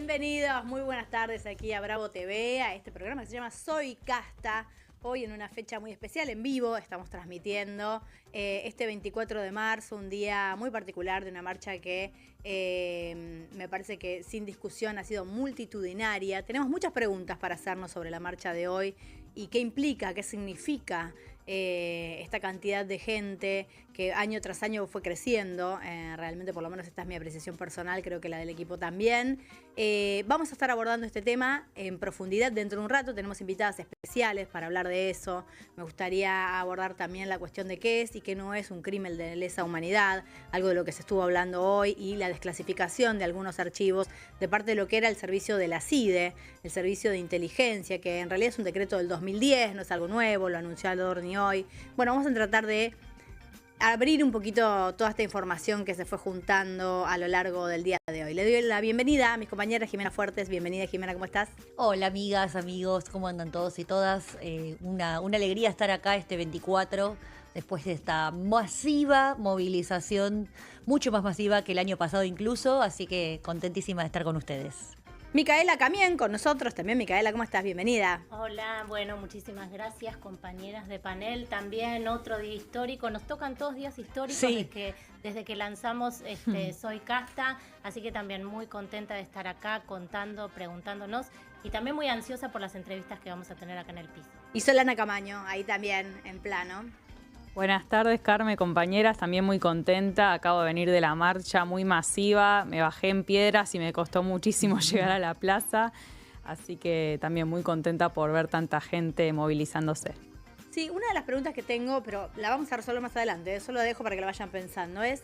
Bienvenidos, muy buenas tardes aquí a Bravo TV, a este programa que se llama Soy Casta. Hoy en una fecha muy especial, en vivo, estamos transmitiendo este 24 de marzo, un día muy particular de una marcha que me parece que sin discusión ha sido multitudinaria. Tenemos muchas preguntas para hacernos sobre la marcha de hoy y qué implica, qué significa esta cantidad de gente que año tras año fue creciendo. Realmente, por lo menos esta es mi apreciación personal, creo que la del equipo también. Vamos a estar abordando este tema en profundidad dentro de un rato. Tenemos invitadas especiales para hablar de eso. Me gustaría abordar también la cuestión de qué es y qué no es un crimen de lesa humanidad, algo de lo que se estuvo hablando hoy, y la desclasificación de algunos archivos de parte de lo que era el servicio de la CIDE, el servicio de inteligencia, que en realidad es un decreto del 2010, no es algo nuevo, lo anunció Adorni hoy. Bueno, vamos a tratar de abrir un poquito toda esta información que se fue juntando a lo largo del día de hoy. Le doy la bienvenida a mis compañeras Jimena Fuertes. Bienvenida, Jimena, ¿cómo estás? Hola, amigas, amigos, ¿cómo andan todos y todas? Una alegría estar acá este 24, después de esta masiva movilización, mucho más masiva que el año pasado incluso, así que contentísima de estar con ustedes. Micaela Camien con nosotros también. Micaela, ¿cómo estás? Bienvenida. Hola, bueno, muchísimas gracias, compañeras de panel. También otro día histórico. Nos tocan todos días históricos Sí. desde que lanzamos Soy Casta. Así que también muy contenta de estar acá contando, preguntándonos. Y también muy ansiosa por las entrevistas que vamos a tener acá en el piso. Y Solana Camaño, ahí también en plano. Buenas tardes, Carmen, compañeras, también muy contenta. Acabo de venir de la marcha muy masiva, me bajé en piedras y me costó muchísimo llegar a la plaza, así que también muy contenta por ver tanta gente movilizándose. Sí, una de las preguntas que tengo, pero la vamos a resolver más adelante, solo la dejo para que la vayan pensando, es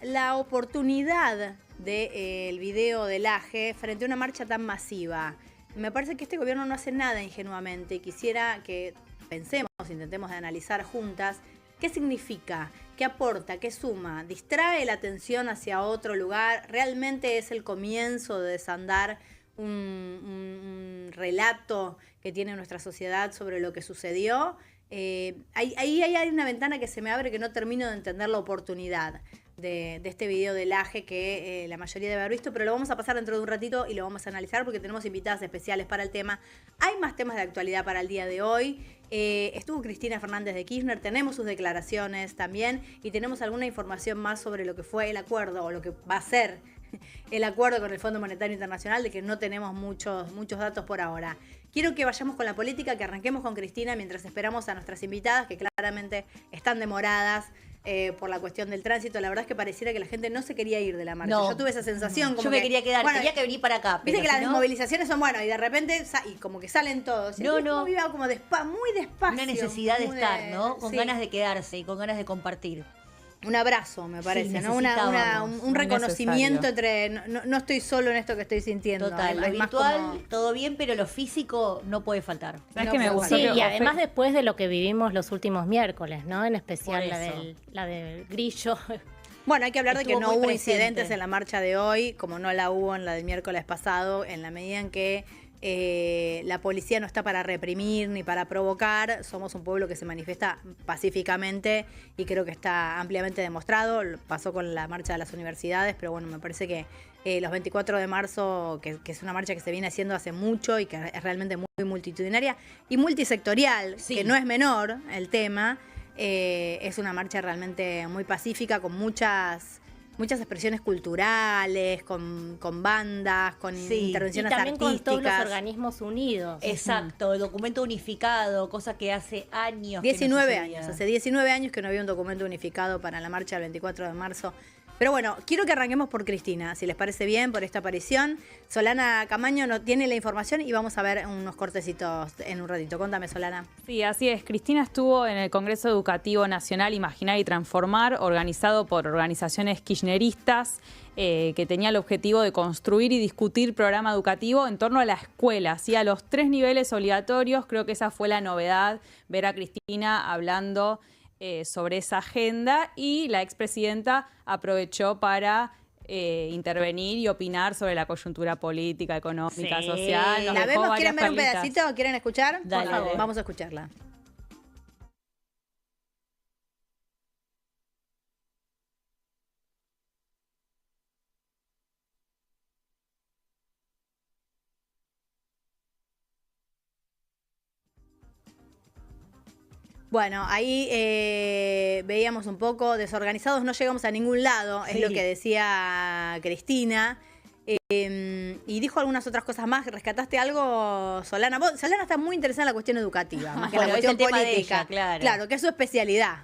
la oportunidad del video del AGE frente a una marcha tan masiva. Me parece que este gobierno no hace nada ingenuamente y quisiera que pensemos, intentemos de analizar juntas qué significa, qué aporta, qué suma, distrae la atención hacia otro lugar, realmente es el comienzo de desandar un relato que tiene nuestra sociedad sobre lo que sucedió. Ahí hay una ventana que se me abre que no termino de entender la oportunidad de este video del AGE que la mayoría debe haber visto, pero lo vamos a pasar dentro de un ratito y lo vamos a analizar porque tenemos invitadas especiales para el tema. Hay más temas de actualidad para el día de hoy. Estuvo Cristina Fernández de Kirchner, tenemos sus declaraciones también y tenemos alguna información más sobre lo que fue el acuerdo o lo que va a ser el acuerdo con el Fondo Monetario Internacional, de que no tenemos muchos datos por ahora. Quiero que vayamos con la política, que arranquemos con Cristina mientras esperamos a nuestras invitadas, que claramente están demoradas por la cuestión del tránsito. La verdad es que pareciera que la gente no se quería ir de la marcha. No. Yo tuve esa sensación. Como Yo me que, quería quedar, bueno, tenía que venir para acá. Viste pero que si las no, movilizaciones son buenas y de repente y como que salen todos. No, Y no. como iba como muy despacio. una necesidad de muy estar, ¿no? Con sí. ganas de quedarse y con ganas de compartir. Un abrazo, me parece, Sí, ¿no? Un necesitábamos. un Muy reconocimiento necesario. entre... No estoy solo en esto que estoy sintiendo. Total, lo Hay más virtual, como- todo bien, pero lo físico no puede faltar. ¿Sabes No qué me puedo gustó? Sí, Que y además después de lo que vivimos los últimos miércoles, ¿no? En especial Por la eso. la del grillo. Bueno, hay que hablar de que Estuvo no muy hubo presente. incidentes en la marcha de hoy, como no la hubo en la del miércoles pasado, en la medida en que la policía no está para reprimir ni para provocar. Somos un pueblo que se manifiesta pacíficamente y creo que está ampliamente demostrado. Pasó con la marcha de las universidades, pero bueno, me parece que los 24 de marzo, que es una marcha que se viene haciendo hace mucho y que es realmente muy multitudinaria y multisectorial, Sí. que no es menor el tema, es una marcha realmente muy pacífica, con muchas expresiones culturales, con bandas, con Sí. Y intervenciones también con todos los artísticas. organismos unidos. Exacto, el documento unificado, cosa que hace años. que no 19 sucedía. años, hace 19 años que no había un documento unificado para la marcha del 24 de marzo. Pero bueno, quiero que arranquemos por Cristina, si les parece bien, por esta aparición. Solana Camaño no tiene la información y vamos a ver unos cortecitos en un ratito. Contame, Solana. Sí, así es. Cristina estuvo en el Congreso Educativo Nacional Imaginar y Transformar, organizado por organizaciones kirchneristas, que tenía el objetivo de construir y discutir programa educativo en torno a la escuela, ¿sí? A los 3 niveles obligatorios. Creo que esa fue la novedad, ver a Cristina hablando sobre esa agenda, y la expresidenta aprovechó para intervenir y opinar sobre la coyuntura política, económica, Sí. social. Nos ¿La dejó vemos? varias ¿Quieren ver un perlitas. pedacito? ¿Quieren escuchar? Dale, Por favor, dale. vamos a escucharla. Bueno, ahí veíamos un poco desorganizados, no llegamos a ningún lado, es Sí. lo que decía Cristina. Y dijo algunas otras cosas más. ¿Rescataste algo, Solana? Solana está muy interesada en la cuestión educativa, más que en Bueno, la es el cuestión tema de política. ella, claro. Claro, que es su especialidad.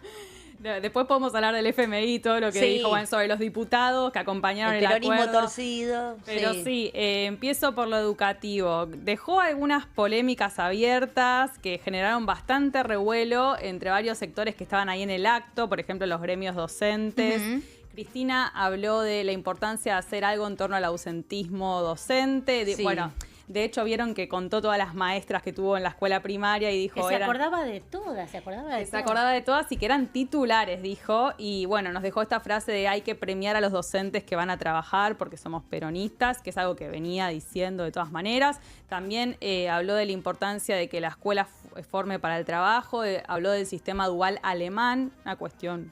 Después podemos hablar del FMI, todo lo que Sí. dijo bueno, sobre los diputados que acompañaron El el peronismo acuerdo. torcido. Pero sí, empiezo por lo educativo. Dejó algunas polémicas abiertas que generaron bastante revuelo entre varios sectores que estaban ahí en el acto, por ejemplo, los gremios docentes. Ujú. Cristina habló de la importancia de hacer algo en torno al ausentismo docente. Sí. Bueno, de hecho, vieron que contó todas las maestras que tuvo en la escuela primaria y dijo... Que se eran- acordaba de todas, se acordaba de se todas. acordaba de todas y que eran titulares, dijo. Y bueno, nos dejó esta frase de hay que premiar a los docentes que van a trabajar porque somos peronistas, que es algo que venía diciendo de todas maneras. También habló de la importancia de que la escuela forme para el trabajo. Habló del sistema dual alemán, una cuestión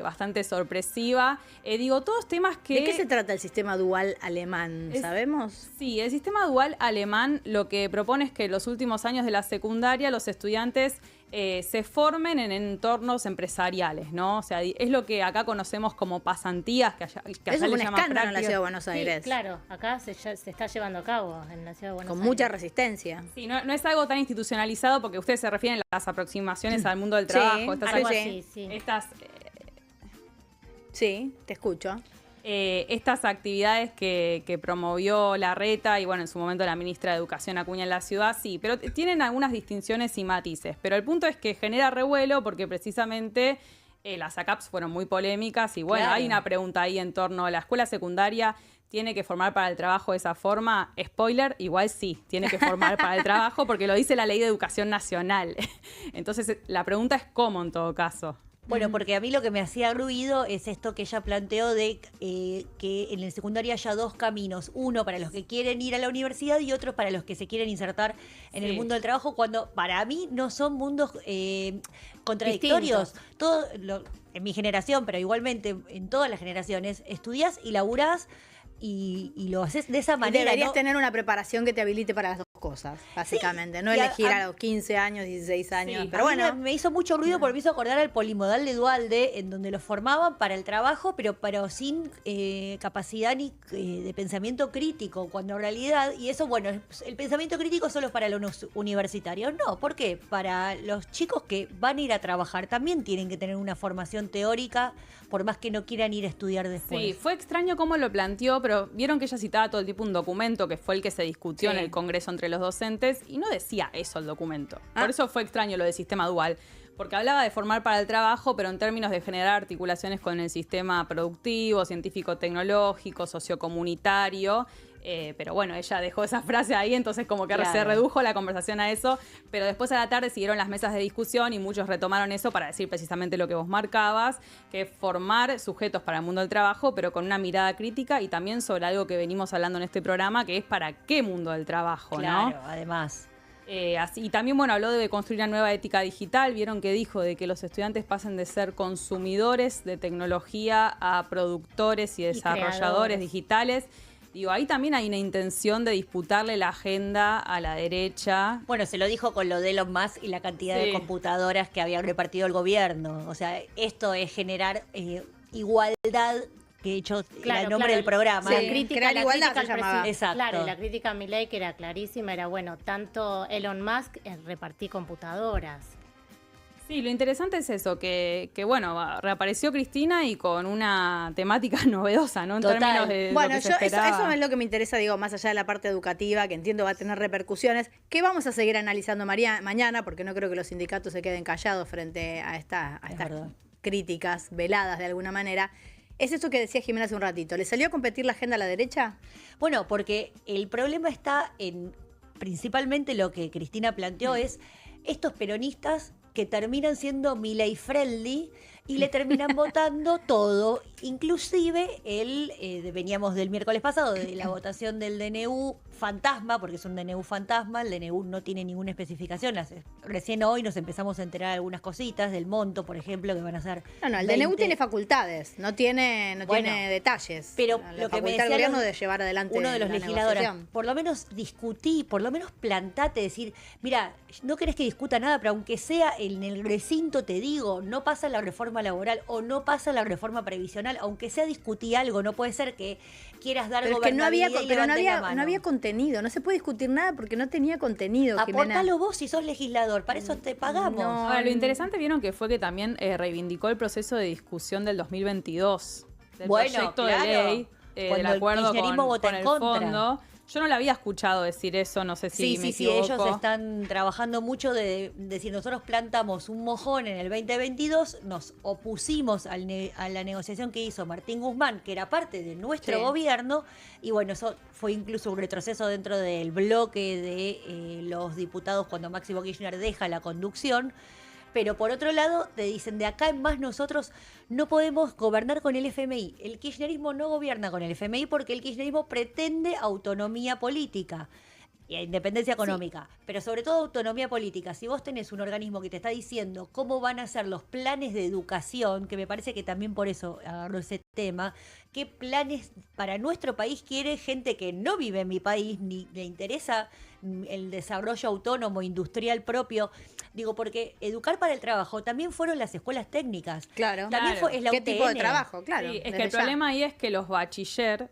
bastante sorpresiva. Digo, todos temas que... ¿De qué se trata el sistema dual alemán? ¿Sabemos? Sí, el sistema dual alemán lo que propone es que en los últimos años de la secundaria los estudiantes se formen en entornos empresariales, ¿no? O sea, es lo que acá conocemos como pasantías, que allá Eso le es un llaman escándalo en la prácticas. ciudad de Buenos Sí, Aires. claro, acá se está llevando a cabo en la ciudad de Buenos Con Aires. mucha resistencia. Sí, no es algo tan institucionalizado porque ustedes se refieren a las aproximaciones al mundo del Sí, trabajo. Algo Sí. así, sí. Sí, te escucho. Estas actividades que promovió Larreta y bueno, en su momento la ministra de Educación Acuña en la ciudad, sí, pero tienen algunas distinciones y matices. Pero el punto es que genera revuelo porque precisamente las ACAPs fueron muy polémicas y bueno, Claro. hay una pregunta ahí en torno a la escuela secundaria. ¿Tiene que formar para el trabajo de esa forma? Spoiler, igual sí, tiene que formar para el trabajo porque lo dice la Ley de Educación Nacional. Entonces, la pregunta es cómo en todo caso. Bueno, porque a mí lo que me hacía ruido es esto que ella planteó de que en el secundario haya dos caminos, uno para los que quieren ir a la universidad y otro para los que se quieren insertar en Sí. el mundo del trabajo, cuando para mí no son mundos contradictorios. En mi generación, pero igualmente en todas las generaciones, estudias y laburás y lo haces de esa Y manera. deberías ¿no? tener una preparación que te habilite para las dos cosas, básicamente. No y elegir a los 15 años, 16 años. Sí, pero A mí bueno, me hizo mucho ruido porque me hizo acordar al polimodal de Dualde, en donde los formaban para el trabajo, pero sin capacidad ni de pensamiento crítico, cuando en realidad, y eso, bueno, el pensamiento crítico solo es para los universitarios. No, ¿por qué? Para los chicos que van a ir a trabajar también tienen que tener una formación teórica, por más que no quieran ir a estudiar después. Sí, fue extraño cómo lo planteó, pero vieron que ella citaba todo el tiempo un documento que fue el que se discutió Sí. en el Congreso entre los docentes y no decía eso el documento. Ah. Por eso fue extraño lo del sistema dual, porque hablaba de formar para el trabajo, pero en términos de generar articulaciones con el sistema productivo, científico-tecnológico, sociocomunitario. Pero bueno, ella dejó esa frase ahí, entonces como que Claro. se redujo la conversación a eso. Pero después a la tarde siguieron las mesas de discusión y muchos retomaron eso para decir precisamente lo que vos marcabas, que es formar sujetos para el mundo del trabajo, pero con una mirada crítica y también sobre algo que venimos hablando en este programa, que es para qué mundo del trabajo, ¿no? Claro, además. Y también, bueno, habló de construir una nueva ética digital. Vieron que dijo de que los estudiantes pasen de ser consumidores de tecnología a productores y desarrolladores creadores. digitales. Digo, ahí también hay una intención de disputarle la agenda a la derecha. Bueno, se lo dijo con lo de Elon Musk y la cantidad Sí. de computadoras que había repartido el gobierno. O sea, esto es generar igualdad, que de hecho era el nombre del programa. Sí. La crítica, Crear la igualdad crítica se al llamaba. Exacto. Claro, y la crítica a Milei, que era clarísima, era bueno, tanto Elon Musk repartí computadoras. Sí, lo interesante es eso, que bueno, reapareció Cristina y con una temática novedosa, ¿no? En Total. términos de bueno, lo que se eso esperaba. es lo que me interesa, digo, más allá de la parte educativa, que entiendo va a tener repercusiones, que vamos a seguir analizando mañana, porque no creo que los sindicatos se queden callados frente a estas verdad. críticas veladas de alguna manera. Es eso que decía Jimena hace un ratito. ¿Le salió a competir la agenda a la derecha? Bueno, porque el problema está en, principalmente lo que Cristina planteó es estos peronistas que terminan siendo Milei friendly y le terminan votando todo, inclusive veníamos del miércoles pasado, de la votación del DNU fantasma, porque es un DNU fantasma, el DNU no tiene ninguna especificación, recién hoy nos empezamos a enterar de algunas cositas, del monto, por ejemplo, que van a ser No, el 20. DNU tiene facultades, no tiene Bueno, detalles. pero La lo que me facultad del decía gobierno de llevar adelante uno de los la legisladores, negociación. por lo menos discutí, por lo menos plantate, decir, mira, no querés que discuta nada, pero aunque sea en el recinto te digo, no pasa la reforma laboral o no pasa la reforma previsional, aunque sea discutí algo, no puede ser que quieras dar Pero es que no había, gobernabilidad y pero levantes la mano. no había contenido, no se puede discutir nada porque no tenía contenido, Jimena. Aportalo vos si sos legislador, para eso te pagamos. No. Ahora, lo interesante vieron que fue que también reivindicó el proceso de discusión del 2022, del Bueno, proyecto claro. de ley, del Cuando el acuerdo kirchnerismo vota con en el contra. fondo. Yo no le había escuchado decir eso, no sé si me Sí, equivoco. ellos están trabajando mucho de decir, nosotros plantamos un mojón en el 2022, nos opusimos a la negociación que hizo Martín Guzmán, que era parte de nuestro Sí. gobierno, y bueno, eso fue incluso un retroceso dentro del bloque de los diputados cuando Máximo Kirchner deja la conducción. Pero por otro lado, te dicen, de acá en más nosotros no podemos gobernar con el FMI. El kirchnerismo no gobierna con el FMI porque el kirchnerismo pretende autonomía política y independencia económica, pero sobre todo autonomía política. Si vos tenés un organismo que te está diciendo cómo van a ser los planes de educación, que me parece que también por eso agarró ese tema, qué planes para nuestro país quiere gente que no vive en mi país, ni le interesa el desarrollo autónomo, industrial propio. Digo, porque educar para el trabajo también fueron las escuelas técnicas. Claro. También Claro. es la ¿Qué tipo de UTN. trabajo? Claro. Sí, es que desde el ya. problema ahí es que los bachiller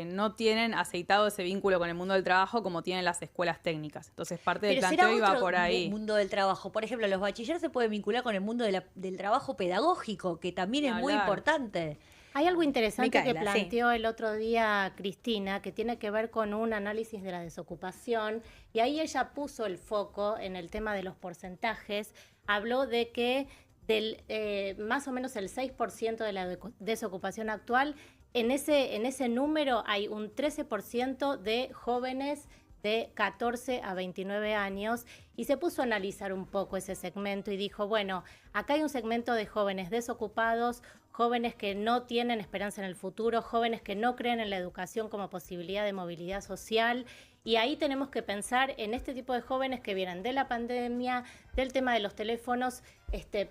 no tienen aceitado ese vínculo con el mundo del trabajo como tienen las escuelas técnicas. Entonces parte del Pero planteo será iba otro por ahí. mundo del trabajo. Por ejemplo, los bachilleres se pueden vincular con el mundo del trabajo pedagógico, que también es muy Hablar. importante. Hay algo interesante Micaela, que planteó el otro día Cristina, que tiene que ver con un análisis de la desocupación, y ahí ella puso el foco en el tema de los porcentajes, habló de que del más o menos el 6% de la desocupación actual, en ese número hay un 13% de jóvenes de 14 a 29 años, y se puso a analizar un poco ese segmento y dijo, bueno, acá hay un segmento de jóvenes desocupados, jóvenes que no tienen esperanza en el futuro, jóvenes que no creen en la educación como posibilidad de movilidad social, y ahí tenemos que pensar en este tipo de jóvenes que vienen de la pandemia, del tema de los teléfonos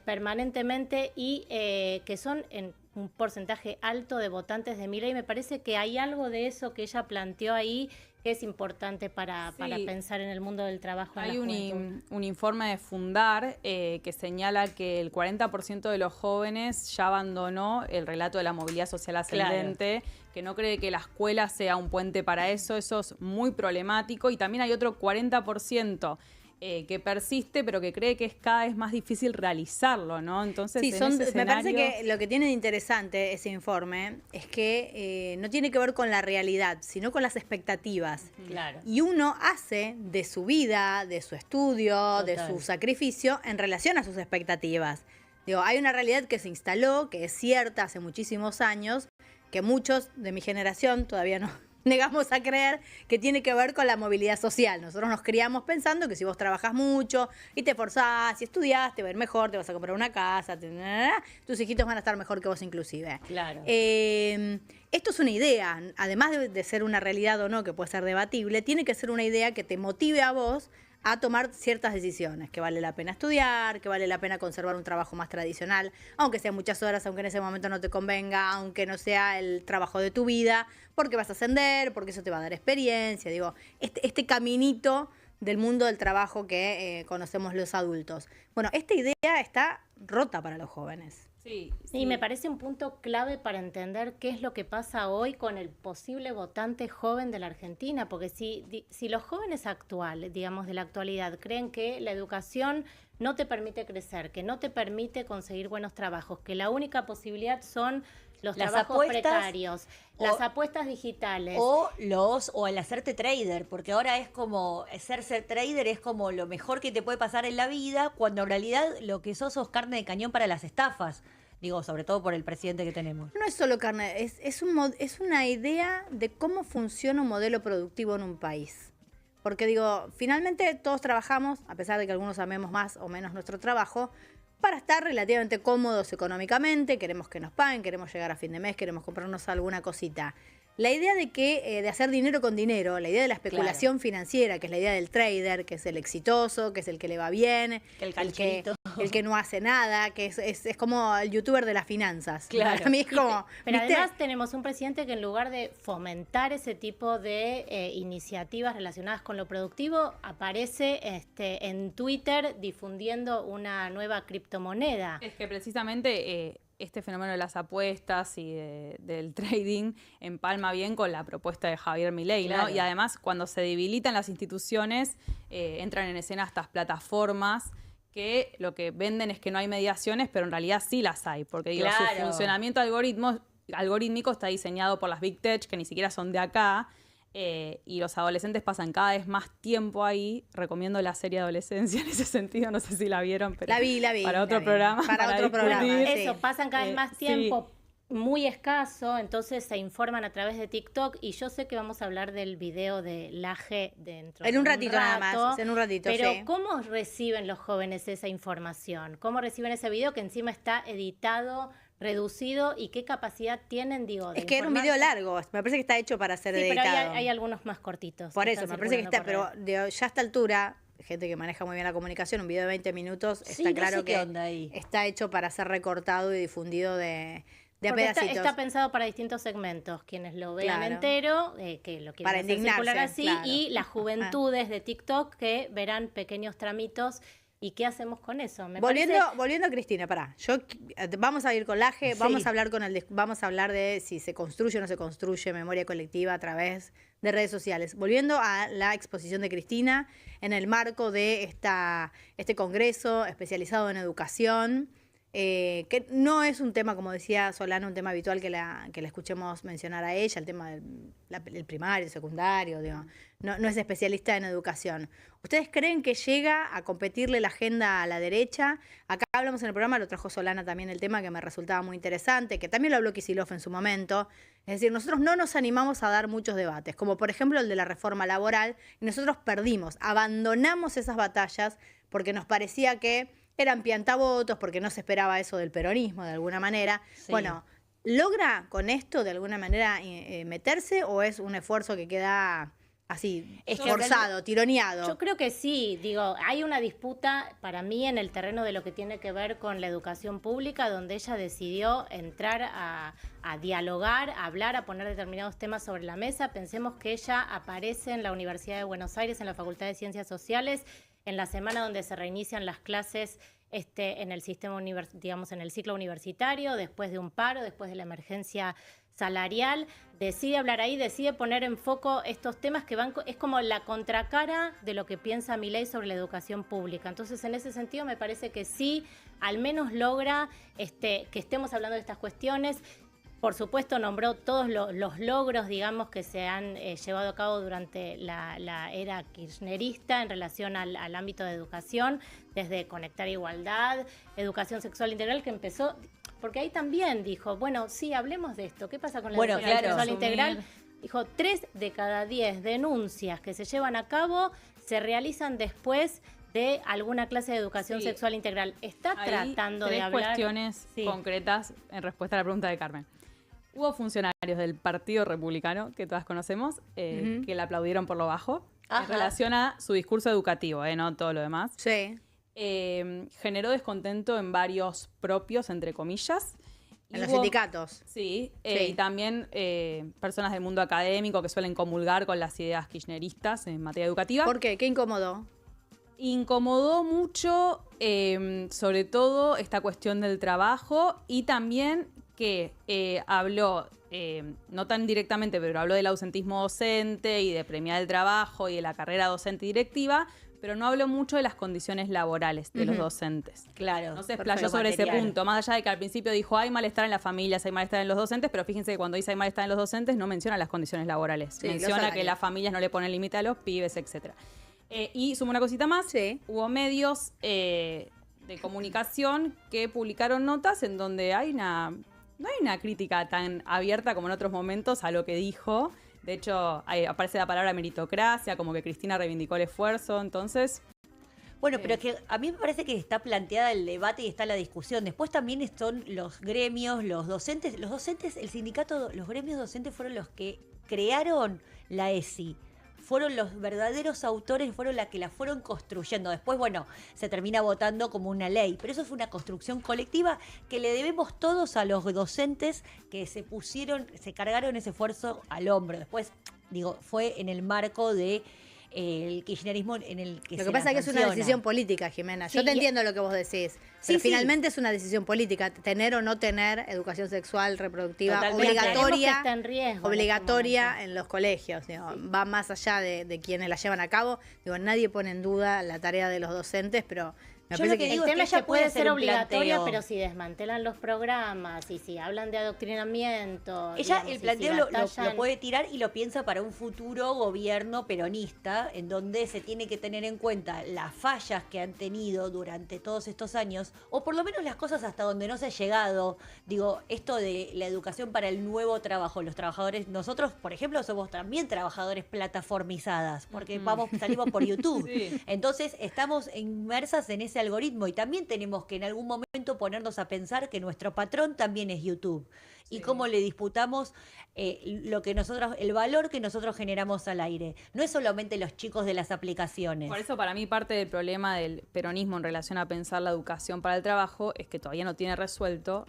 permanentemente, y que son en un porcentaje alto de votantes de Milei. Me parece que hay algo de eso que ella planteó ahí que es importante para pensar en el mundo del trabajo. Hay en la juventud. un informe de Fundar que señala que el 40% de los jóvenes ya abandonó el relato de la movilidad social ascendente, que no cree que la escuela sea un puente para eso. Eso es muy problemático. Y también hay otro 40% que persiste, pero que cree que es cada vez más difícil realizarlo, ¿no? Entonces, Sí, en ese me parece escenario- que lo que tiene de interesante ese informe es que no tiene que ver con la realidad, sino con las expectativas. Claro. Y uno hace de su vida, de su estudio, de Total. su sacrificio en relación a sus expectativas. Digo, hay una realidad que se instaló, que es cierta hace muchísimos años, que muchos de mi generación todavía no negamos a creer, que tiene que ver con la movilidad social. Nosotros nos criamos pensando que si vos trabajás mucho y te esforzás y estudiás, te va a ir mejor, te vas a comprar una casa, tus hijitos van a estar mejor que vos inclusive. Claro. Esto es una idea, además de ser una realidad o no, que puede ser debatible, tiene que ser una idea que te motive a vos a tomar ciertas decisiones, que vale la pena estudiar, que vale la pena conservar un trabajo más tradicional, aunque sea muchas horas, aunque en ese momento no te convenga, aunque no sea el trabajo de tu vida, porque vas a ascender, porque eso te va a dar experiencia, digo, este caminito del mundo del trabajo que conocemos los adultos. Bueno, esta idea está rota para los jóvenes. Sí, Y me parece un punto clave para entender qué es lo que pasa hoy con el posible votante joven de la Argentina, porque si los jóvenes actuales, digamos de la actualidad, creen que la educación no te permite crecer, que no te permite conseguir buenos trabajos, que la única posibilidad son los Las trabajos apuestas precarios, las apuestas digitales. O el hacerte trader, porque ahora es como, ser trader es como lo mejor que te puede pasar en la vida, cuando en realidad lo que sos carne de cañón para las estafas. Digo, sobre todo por el presidente que tenemos. No es solo carne, es una idea de cómo funciona un modelo productivo en un país. Porque digo, finalmente todos trabajamos, a pesar de que algunos amemos más o menos nuestro trabajo, para estar relativamente cómodos económicamente, queremos que nos paguen, queremos llegar a fin de mes, queremos comprarnos alguna cosita. La idea de hacer dinero con dinero, la idea de la especulación financiera, que es la idea del trader, que es el exitoso, que es el que le va bien, el que no hace nada, que es como el youtuber de las finanzas. Claro. Para mí es como... Pero ¿viste? además tenemos un presidente que en lugar de fomentar ese tipo de iniciativas relacionadas con lo productivo, aparece en Twitter difundiendo una nueva criptomoneda. Es que precisamente este fenómeno de las apuestas y del trading empalma bien con la propuesta de Javier Milei, ¿no? Claro. Y además, cuando se debilitan las instituciones, entran en escena estas plataformas que lo que venden es que no hay mediaciones, pero en realidad sí las hay, porque digo, su Claro. funcionamiento algorítmico está diseñado por las Big Tech, que ni siquiera son de acá, y los adolescentes pasan cada vez más tiempo ahí. Recomiendo la serie Adolescencia en ese sentido, no sé si la vieron, pero La vi. para otro la vi. programa. Para otro programa, discutir. sí. Eso, pasan cada vez más sí. tiempo, muy escaso, entonces se informan a través de TikTok y yo sé que vamos a hablar del video de Laje dentro En de un ratito nada rato, más, en un ratito, pero sí. ¿cómo reciben los jóvenes esa información? ¿Cómo reciben ese video que encima está editado, reducido y qué capacidad tienen, digo, de Es que era un informarse? video largo, me parece que está hecho para ser Sí, pero editado. hay algunos más cortitos. Por que eso, están me parece que está, circulando pero por redes. ya a esta altura, gente que maneja muy bien la comunicación, un video de 20 minutos, Sí, está no claro sé qué que onda ahí. está hecho para ser recortado y difundido de Porque pedacitos. está pensado para distintos segmentos, quienes lo vean Claro. entero, que lo quieren Para hacer indignarse, circular así, claro. y las juventudes de TikTok que verán pequeños tramitos. ¿Y qué hacemos con eso? Me parece- Volviendo a Cristina, pará. Vamos a ir con Laje, Sí. vamos a hablar de si se construye o no se construye memoria colectiva a través de redes sociales. Volviendo a la exposición de Cristina en el marco de este congreso especializado en educación, que no es un tema, como decía Solana, un tema habitual que la escuchemos mencionar a ella, el tema del primario, el secundario, digo, no es especialista en educación. ¿Ustedes creen que llega a competirle la agenda a la derecha? Acá hablamos en el programa, lo trajo Solana también el tema que me resultaba muy interesante, que también lo habló Kicillof en su momento. Es decir, nosotros no nos animamos a dar muchos debates, como por ejemplo el de la reforma laboral, y nosotros perdimos, abandonamos esas batallas porque nos parecía que eran piantavotos, porque no se esperaba eso del peronismo de alguna manera. Sí. Bueno, ¿logra con esto de alguna manera meterse o es un esfuerzo que queda así, Es que forzado, tironeado? Yo creo que sí, digo, hay una disputa para mí en el terreno de lo que tiene que ver con la educación pública, donde ella decidió entrar a dialogar, a hablar, a poner determinados temas sobre la mesa. Pensemos que ella aparece en la Universidad de Buenos Aires, en la Facultad de Ciencias Sociales, en la semana donde se reinician las clases en el sistema digamos, en el ciclo universitario, después de un paro, después de la emergencia salarial, decide hablar ahí, decide poner en foco estos temas que van, es como la contracara de lo que piensa Milei sobre la educación pública. Entonces, en ese sentido, me parece que sí, al menos logra que estemos hablando de estas cuestiones. Por supuesto, nombró todos los logros, digamos, que se han llevado a cabo durante la era kirchnerista en relación al ámbito de educación, desde Conectar Igualdad, educación sexual integral, que empezó, porque ahí también dijo, bueno, sí, hablemos de esto. ¿Qué pasa con la Bueno, educación claro. sexual Asumir. integral? Dijo, 3 de cada 10 denuncias que se llevan a cabo se realizan después de alguna clase de educación Sí. sexual integral. Está Hay tratando de tres hablar... cuestiones Sí. concretas en respuesta a la pregunta de Carmen. Hubo funcionarios del Partido Republicano, que todas conocemos, que la aplaudieron por lo bajo, Ajá. en relación a su discurso educativo, no todo lo demás. Sí. Generó descontento en varios propios, entre comillas. Y En los hubo- sindicatos. Sí, Sí. y también personas del mundo académico que suelen comulgar con las ideas kirchneristas en materia educativa. ¿Por qué? ¿Qué incomodó? Incomodó mucho, sobre todo, esta cuestión del trabajo y también que habló, no tan directamente, pero habló del ausentismo docente y de premiar el trabajo y de la carrera docente directiva, pero no habló mucho de las condiciones laborales de los docentes. Claro. No se Perfecto. explayó sobre ese Material. punto, más allá de que al principio dijo hay malestar en las familias, hay malestar en los docentes, pero fíjense que cuando dice hay malestar en los docentes no menciona las condiciones laborales, Sí, los menciona que salarios. las familias no le ponen límite a los pibes, etcétera. Y sumo una cosita más, Sí. hubo medios de comunicación que publicaron notas en donde no hay una crítica tan abierta como en otros momentos a lo que dijo. De hecho, ahí aparece la palabra meritocracia, como que Cristina reivindicó el esfuerzo, entonces... Bueno, pero es que a mí me parece que está planteada el debate y está la discusión. Después también son los gremios, los docentes, el sindicato, los gremios docentes fueron los que crearon la ESI. Fueron los verdaderos autores, fueron las que la fueron construyendo. Después, bueno, se termina votando como una ley, pero eso fue una construcción colectiva que le debemos todos a los docentes que se cargaron ese esfuerzo al hombro. Después, digo, fue en el marco de el kirchnerismo en el que Lo que pasa es que es una decisión política, Jimena. Yo te entiendo lo que vos decís, pero finalmente es una decisión política, tener o no tener educación sexual reproductiva obligatoria en los colegios. Digo, va más allá de quienes la llevan a cabo. Digo, nadie pone en duda la tarea de los docentes, pero me parece que el tema es que puede ser obligatoria, planteo. pero si desmantelan los programas y si hablan de adoctrinamiento. Ella digamos, el planteo si lo puede tirar y lo piensa para un futuro gobierno peronista, en donde se tiene que tener en cuenta las fallas que han tenido durante todos estos años, o por lo menos las cosas hasta donde no se ha llegado. Digo, esto de la educación para el nuevo trabajo. Los trabajadores, nosotros, por ejemplo, somos también trabajadores plataformizadas, porque salimos por YouTube. Sí. Entonces, estamos inmersas en ese algoritmo y también tenemos que en algún momento ponernos a pensar que nuestro patrón también es YouTube y cómo le disputamos el valor que nosotros generamos al aire. No es solamente los chicos de las aplicaciones. Por eso para mí parte del problema del peronismo en relación a pensar la educación para el trabajo es que todavía no tiene resuelto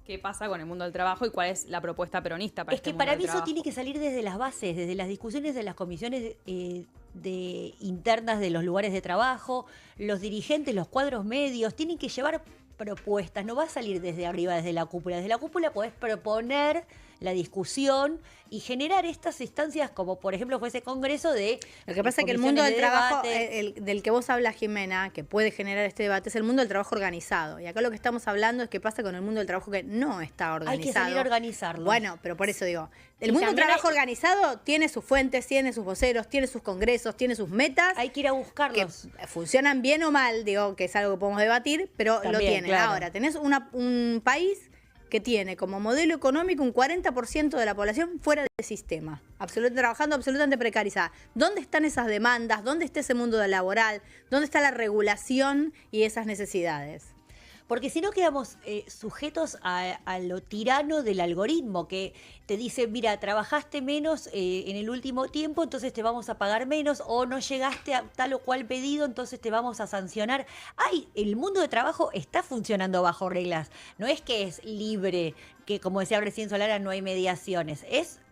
qué pasa con el mundo del trabajo y cuál es la propuesta peronista para este mundo del trabajo. Es que para mí eso tiene que salir desde las bases, desde las discusiones de las comisiones internas de los lugares de trabajo, los dirigentes, los cuadros medios, tienen que llevar propuestas, no va a salir desde arriba, desde la cúpula. Desde la cúpula podés proponer la discusión y generar estas instancias como por ejemplo fue ese congreso de... Lo que pasa es que el mundo del trabajo, del que vos hablas, Jimena, que puede generar este debate, es el mundo del trabajo organizado. Y acá lo que estamos hablando es qué pasa con el mundo del trabajo que no está organizado. Hay que salir a organizarlo. Bueno, pero por eso digo, el mundo del trabajo organizado tiene sus fuentes, tiene sus voceros, tiene sus congresos, tiene sus metas. Hay que ir a buscarlos. Que funcionan bien o mal, digo, que es algo que podemos debatir, pero también, lo tienen. Claro. Ahora, tenés un país que tiene como modelo económico un 40% de la población fuera del sistema, trabajando absolutamente precarizada. ¿Dónde están esas demandas? ¿Dónde está ese mundo laboral? ¿Dónde está la regulación y esas necesidades? Porque si no quedamos sujetos a lo tirano del algoritmo que te dice, mira, trabajaste menos en el último tiempo, entonces te vamos a pagar menos, o no llegaste a tal o cual pedido, entonces te vamos a sancionar. El mundo de trabajo está funcionando bajo reglas. No es que es libre, que como decía recién Solara, no hay mediaciones.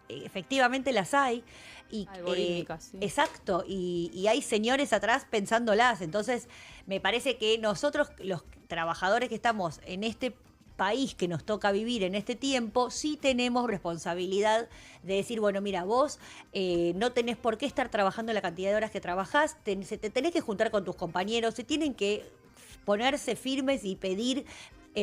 Efectivamente las hay. Sí. Exacto, y hay señores atrás pensándolas. Entonces, me parece que nosotros, los trabajadores que estamos en este país que nos toca vivir en este tiempo, sí tenemos responsabilidad de decir, bueno, mira, vos no tenés por qué estar trabajando la cantidad de horas que trabajás, te tenés que juntar con tus compañeros, se tienen que ponerse firmes y pedir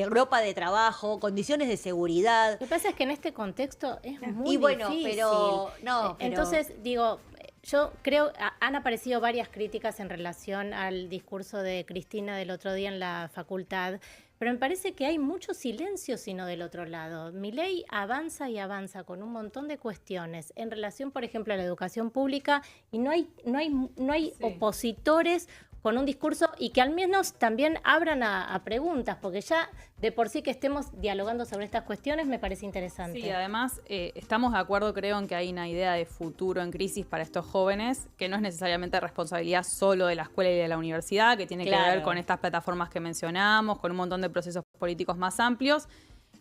ropa de trabajo, condiciones de seguridad. Lo que pasa es que en este contexto es muy difícil. Pero entonces, digo, yo creo, han aparecido varias críticas en relación al discurso de Cristina del otro día en la facultad, pero me parece que hay mucho silencio sino del otro lado. Milei avanza y avanza con un montón de cuestiones en relación, por ejemplo, a la educación pública y no hay opositores con un discurso y que al menos también abran a preguntas, porque ya de por sí que estemos dialogando sobre estas cuestiones me parece interesante. Sí, además estamos de acuerdo, creo, en que hay una idea de futuro en crisis para estos jóvenes, que no es necesariamente responsabilidad solo de la escuela y de la universidad, que tiene que ver con estas plataformas que mencionamos, con un montón de procesos políticos más amplios.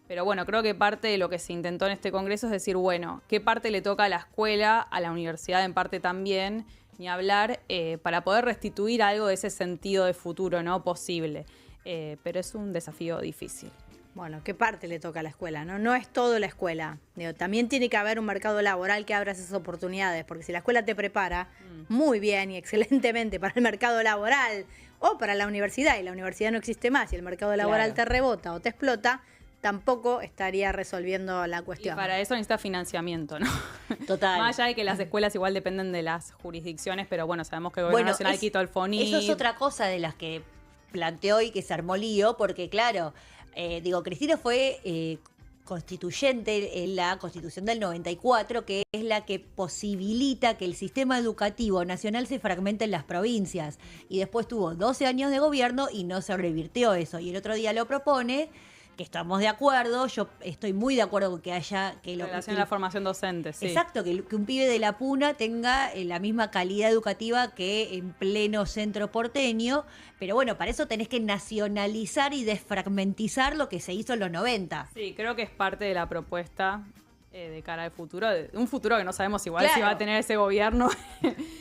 Pero bueno, creo que parte de lo que se intentó en este congreso es decir, bueno, ¿qué parte le toca a la escuela, a la universidad en parte también? Ni hablar, para poder restituir algo de ese sentido de futuro, ¿no? Posible. Pero es un desafío difícil. Bueno, ¿qué parte le toca a la escuela? No es todo la escuela. Digo, también tiene que haber un mercado laboral que abra esas oportunidades, porque si la escuela te prepara muy bien y excelentemente para el mercado laboral o para la universidad, y la universidad no existe más y el mercado laboral te rebota o te explota, tampoco estaría resolviendo la cuestión. Y para eso necesita financiamiento, ¿no? Total. Más allá de que las escuelas igual dependen de las jurisdicciones, pero bueno, sabemos que el Gobierno Nacional quitó el FONIP. Eso es otra cosa de las que planteó y que se armó lío, porque claro, Cristina fue constituyente, la Constitución del 94, que es la que posibilita que el sistema educativo nacional se fragmente en las provincias. Y después tuvo 12 años de gobierno y no se revirtió eso. Y el otro día lo propone, que estamos de acuerdo, yo estoy muy de acuerdo con que haya... En relación a la formación docente, sí. Exacto, que un pibe de la Puna tenga la misma calidad educativa que en pleno centro porteño, pero bueno, para eso tenés que nacionalizar y desfragmentizar lo que se hizo en los 90. Sí, creo que es parte de la propuesta de cara al futuro, de un futuro que no sabemos igual Claro. si va a tener ese gobierno.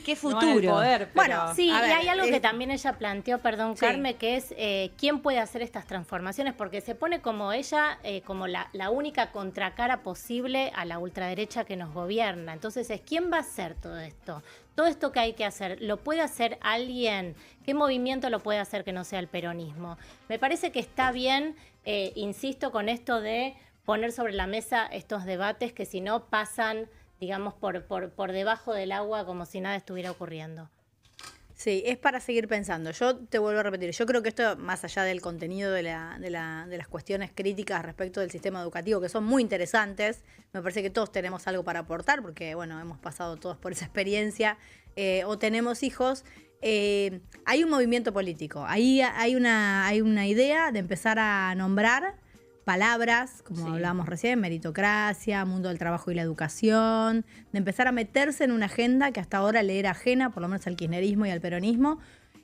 ¿Qué no en el futuro? poder, pero- Bueno, sí, A ver, y hay algo que también ella planteó, perdón, Sí. Carmen, que es quién puede hacer estas transformaciones, porque se pone como ella, como la única contracara posible a la ultraderecha que nos gobierna. Entonces, ¿quién va a hacer todo esto? Todo esto que hay que hacer, ¿lo puede hacer alguien? ¿Qué movimiento lo puede hacer que no sea el peronismo? Me parece que está bien, insisto, con esto de poner sobre la mesa estos debates que si no pasan, digamos, por debajo del agua como si nada estuviera ocurriendo. Sí, es para seguir pensando. Yo te vuelvo a repetir, yo creo que esto, más allá del contenido de las cuestiones críticas respecto del sistema educativo, que son muy interesantes, me parece que todos tenemos algo para aportar, porque bueno, hemos pasado todos por esa experiencia, o tenemos hijos. Hay un movimiento político, ahí hay una idea de empezar a nombrar palabras, como hablábamos recién, meritocracia, mundo del trabajo y la educación, de empezar a meterse en una agenda que hasta ahora le era ajena, por lo menos al kirchnerismo y al peronismo,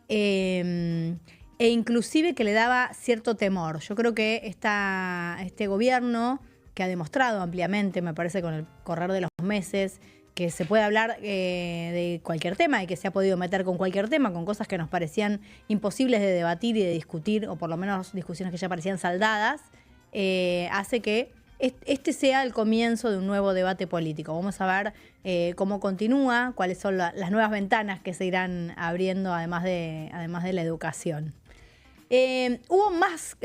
e inclusive que le daba cierto temor. Yo creo que este gobierno, que ha demostrado ampliamente, me parece con el correr de los meses, que se puede hablar de cualquier tema y que se ha podido meter con cualquier tema, con cosas que nos parecían imposibles de debatir y de discutir, o por lo menos discusiones que ya parecían saldadas, hace que este sea el comienzo de un nuevo debate político. Vamos a ver cómo continúa, cuáles son las nuevas ventanas que se irán abriendo además de la educación. Hubo más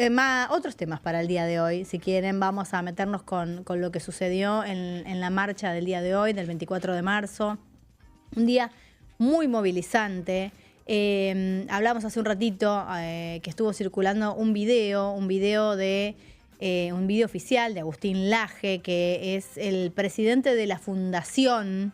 otros temas para el día de hoy. Si quieren, vamos a meternos con lo que sucedió en la marcha del día de hoy, del 24 de marzo. Un día muy movilizante. Hablamos hace un ratito que estuvo circulando un video oficial de Agustín Laje, que es el presidente de la fundación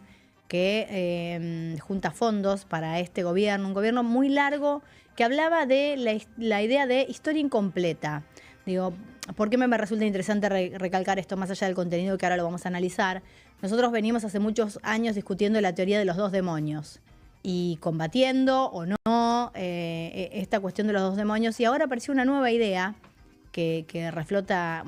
que junta fondos para este gobierno, un gobierno muy largo que hablaba de la idea de historia incompleta. Digo, ¿por qué me resulta interesante recalcar esto más allá del contenido que ahora lo vamos a analizar? Nosotros venimos hace muchos años discutiendo la teoría de los dos demonios y combatiendo o no esta cuestión de los dos demonios, y ahora apareció una nueva idea que reflota,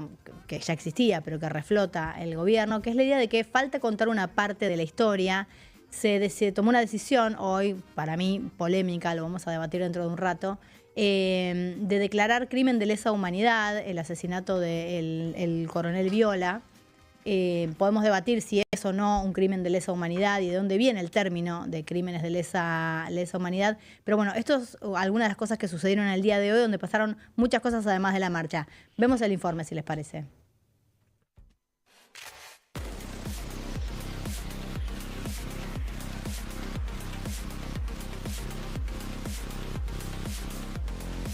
que ya existía, pero que reflota el gobierno, que es la idea de que falta contar una parte de la historia. Se tomó una decisión hoy, para mí polémica, lo vamos a debatir dentro de un rato, de declarar crimen de lesa humanidad el asesinato del coronel Viola. Podemos debatir si es o no un crimen de lesa humanidad y de dónde viene el término de crímenes de lesa humanidad. Pero bueno, esto es algunas de las cosas que sucedieron el día de hoy, donde pasaron muchas cosas además de la marcha. Vemos el informe, si les parece.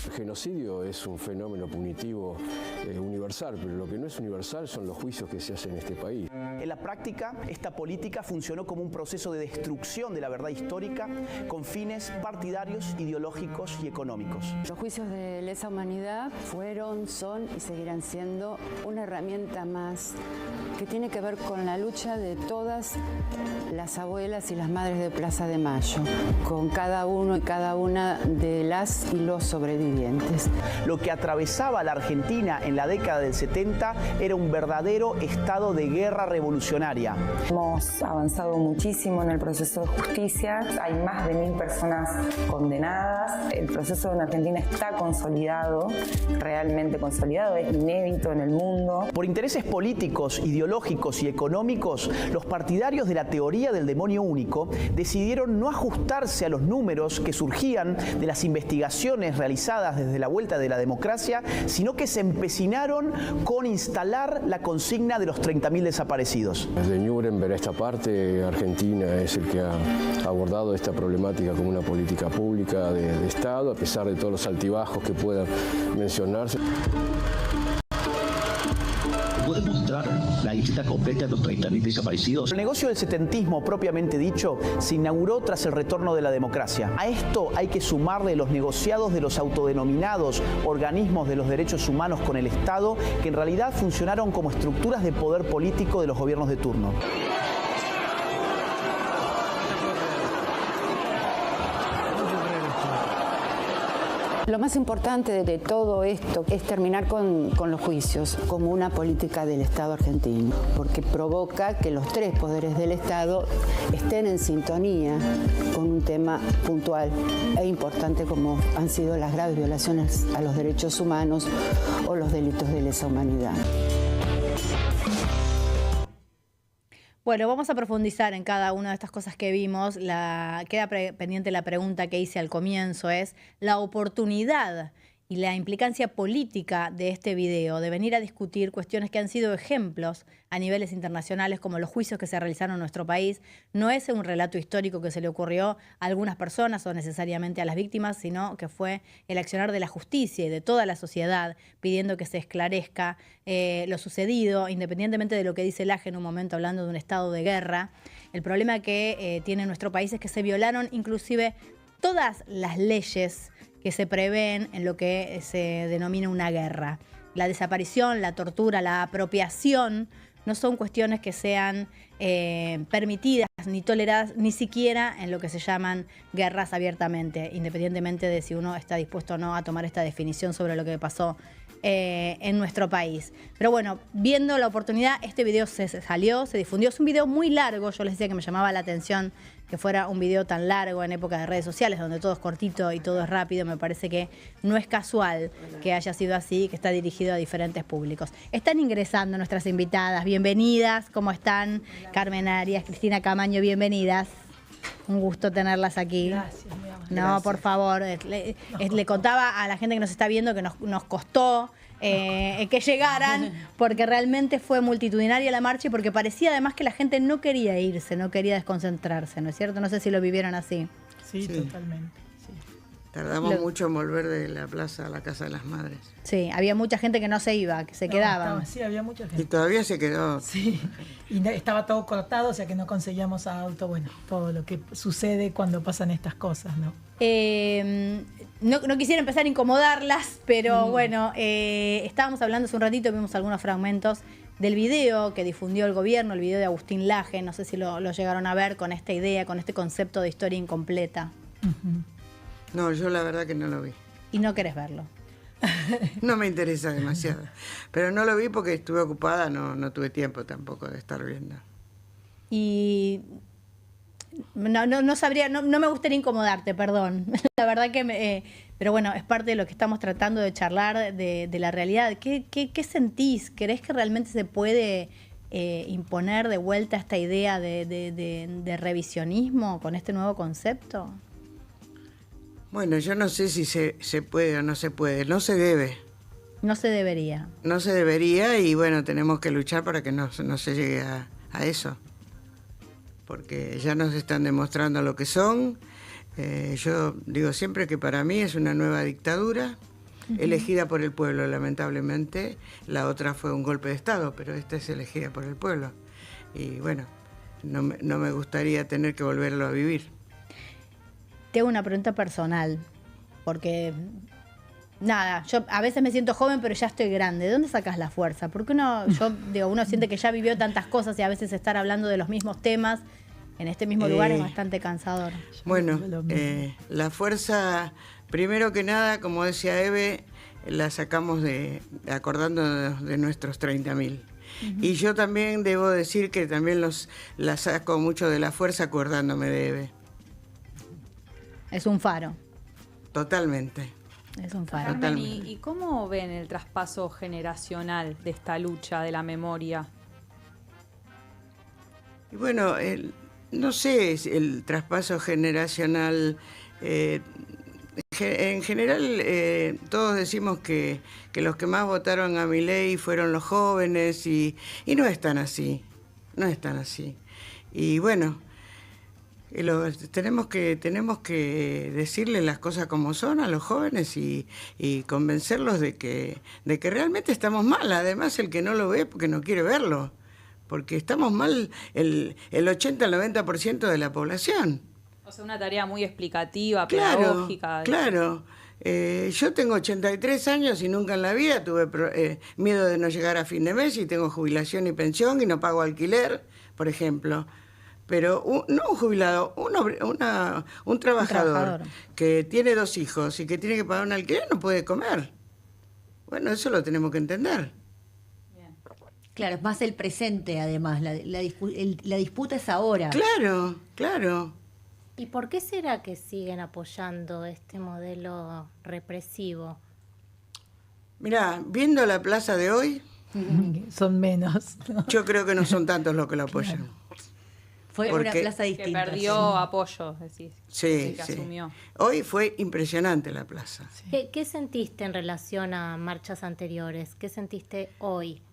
El genocidio es un fenómeno punitivo universal, pero lo que no es universal son los juicios que se hacen en este país. En la práctica, esta política funcionó como un proceso de destrucción de la verdad histórica con fines partidarios, ideológicos y económicos. Los juicios de lesa humanidad fueron, son y seguirán siendo una herramienta más que tiene que ver con la lucha de todas las abuelas y las madres de Plaza de Mayo, con cada uno y cada una de las y los sobrevivientes. Lo que atravesaba la Argentina en la década del 70 era un verdadero estado de guerra revolucionaria. Hemos avanzado muchísimo en el proceso de justicia, hay más de 1000 personas condenadas, el proceso en Argentina está consolidado, realmente consolidado, es inédito en el mundo. Por intereses políticos, ideológicos y económicos, los partidarios de la teoría del demonio único decidieron no ajustarse a los números que surgían de las investigaciones realizadas desde la vuelta de la democracia, sino que se empecinaron con instalar la consigna de los 30.000 desaparecidos. Desde Nuremberg, esta parte, Argentina es el que ha abordado esta problemática como una política pública de Estado, a pesar de todos los altibajos que puedan mencionarse. Puede mostrar la lista completa de los 30.000 desaparecidos. El negocio del setentismo, propiamente dicho, se inauguró tras el retorno de la democracia. A esto hay que sumarle los negociados de los autodenominados organismos de los derechos humanos con el Estado, que en realidad funcionaron como estructuras de poder político de los gobiernos de turno. Lo más importante de todo esto es terminar con los juicios como una política del Estado argentino, porque provoca que los tres poderes del Estado estén en sintonía con un tema puntual e importante como han sido las graves violaciones a los derechos humanos o los delitos de lesa humanidad. Bueno, vamos a profundizar en cada una de estas cosas que vimos. Queda pendiente la pregunta que hice al comienzo, es la oportunidad y la implicancia política de este video, de venir a discutir cuestiones que han sido ejemplos a niveles internacionales, como los juicios que se realizaron en nuestro país. No es un relato histórico que se le ocurrió a algunas personas o necesariamente a las víctimas, sino que fue el accionar de la justicia y de toda la sociedad pidiendo que se esclarezca lo sucedido, independientemente de lo que dice Laje en un momento hablando de un estado de guerra. El problema que tiene nuestro país es que se violaron inclusive todas las leyes que se prevén en lo que se denomina una guerra. La desaparición, la tortura, la apropiación no son cuestiones que sean permitidas ni toleradas, ni siquiera en lo que se llaman guerras abiertamente, independientemente de si uno está dispuesto o no a tomar esta definición sobre lo que pasó en nuestro país. Pero bueno, viendo la oportunidad, este video se salió, se difundió. Es un video muy largo, yo les decía que me llamaba la atención que fuera un video tan largo en época de redes sociales, donde todo es cortito y todo es rápido. Me parece que no es casual que haya sido así, que está dirigido a diferentes públicos. Están ingresando nuestras invitadas. Bienvenidas, ¿cómo están? Carmen Arias, Cristina Camaño, bienvenidas. Un gusto tenerlas aquí. Gracias, muy amable. No, Gracias. por favor. Le contaba a la gente que nos está viendo que nos costó que llegaran, porque realmente fue multitudinaria la marcha y porque parecía además que la gente no quería irse, no quería desconcentrarse, ¿no es cierto? No sé si lo vivieron así. Sí, totalmente. Sí. Tardamos mucho en volver de la plaza a la Casa de las Madres. Sí, había mucha gente que no se iba, que se quedaba. Sí, había mucha gente. Y todavía se quedó. Sí, y estaba todo cortado, o sea que no conseguíamos auto, bueno, todo lo que sucede cuando pasan estas cosas, ¿no? No quisiera empezar a incomodarlas, pero bueno, estábamos hablando hace un ratito, vimos algunos fragmentos del video que difundió el gobierno, el video de Agustín Laje, no sé si lo llegaron a ver con esta idea, con este concepto de historia incompleta. No, yo la verdad que no lo vi. Y no querés verlo. No me interesa demasiado. Pero no lo vi porque estuve ocupada, no tuve tiempo tampoco de estar viendo. Y no sabría, no me gustaría incomodarte, perdón. La verdad que pero bueno, es parte de lo que estamos tratando de charlar de la realidad. ¿Qué sentís? ¿Creés que realmente se puede imponer de vuelta esta idea de revisionismo con este nuevo concepto? Bueno, yo no sé si se puede o no se puede. No se debe. No se debería. No se debería y bueno, tenemos que luchar para que no se llegue a eso. Porque ya nos están demostrando lo que son. Yo digo siempre que para mí es una nueva dictadura elegida por el pueblo, lamentablemente. La otra fue un golpe de Estado, pero esta es elegida por el pueblo. Y bueno, no me gustaría tener que volverlo a vivir. Te hago una pregunta personal, porque nada, yo a veces me siento joven, pero ya estoy grande. ¿De dónde sacas la fuerza? Porque uno siente que ya vivió tantas cosas y a veces estar hablando de los mismos temas en este mismo lugar es bastante cansador. Bueno, la fuerza, primero que nada, como decía Eve, la sacamos acordándonos de nuestros 30.000. Y yo también debo decir que también la saco mucho de la fuerza acordándome de Eve. Es un faro. Totalmente. Es un faro. Carmen, ¿y cómo ven el traspaso generacional de esta lucha de la memoria? Y bueno, no sé, el traspaso generacional, en general todos decimos que los que más votaron a Milei fueron los jóvenes y no es tan así, no es tan así. Y bueno, tenemos que decirle las cosas como son a los jóvenes y convencerlos de que realmente estamos mal. Además, el que no lo ve porque no quiere verlo. porque estamos mal el 80 al 90% de la población. O sea, una tarea muy explicativa, Claro, pedagógica. claro. Yo tengo 83 años y nunca en la vida tuve miedo de no llegar a fin de mes y tengo jubilación y pensión y no pago alquiler, por ejemplo. Pero no un jubilado, un trabajador que tiene 2 hijos y que tiene que pagar un alquiler no puede comer. Bueno, eso lo tenemos que entender. Claro, es más el presente, además. La disputa es ahora. Claro, claro. ¿Y por qué será que siguen apoyando este modelo represivo? Mirá, viendo la plaza de hoy... Son menos. Yo creo que no son tantos los que lo apoyan. Claro. Fue una plaza distinta. Que perdió apoyo, decís. Sí, que sí. asumió. Hoy fue impresionante la plaza. Sí. ¿Qué sentiste en relación a marchas anteriores? ¿Qué sentiste hoy?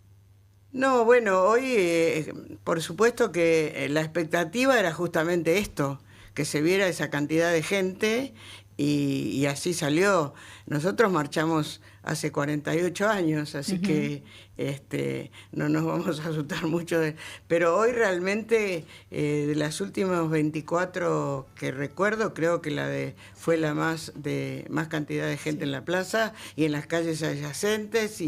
No, bueno, hoy por supuesto que la expectativa era justamente esto, que se viera esa cantidad de gente y así salió. Nosotros marchamos hace 48 años, así que no nos vamos a asustar mucho. Pero hoy realmente, de las últimas 24 que recuerdo, creo que fue la más cantidad de gente en la plaza y en las calles adyacentes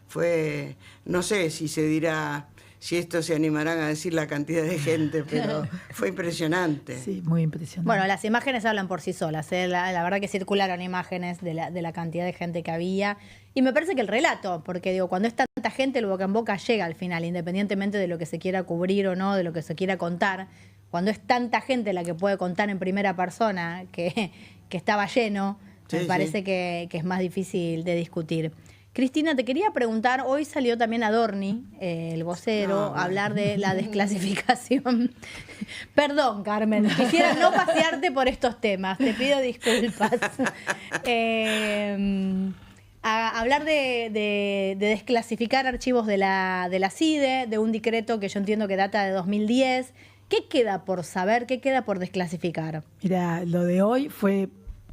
fue, no sé si se dirá, si esto se animarán a decir la cantidad de gente, pero fue impresionante. Sí, muy impresionante. Bueno, las imágenes hablan por sí solas, ¿eh? La verdad que circularon imágenes de la cantidad de gente que había. Y me parece que el relato, porque digo, cuando es tanta gente, el boca en boca llega al final, independientemente de lo que se quiera cubrir o no, de lo que se quiera contar. Cuando es tanta gente la que puede contar en primera persona que estaba lleno, me parece que es más difícil de discutir. Cristina, te quería preguntar, hoy salió también Adorni, el vocero, a hablar de la desclasificación. Perdón, Carmen, quisiera no pasearte por estos temas, te pido disculpas. A hablar de desclasificar archivos de la CIDE, de un decreto que yo entiendo que data de 2010. ¿Qué queda por saber? ¿Qué queda por desclasificar? Mira, lo de hoy fue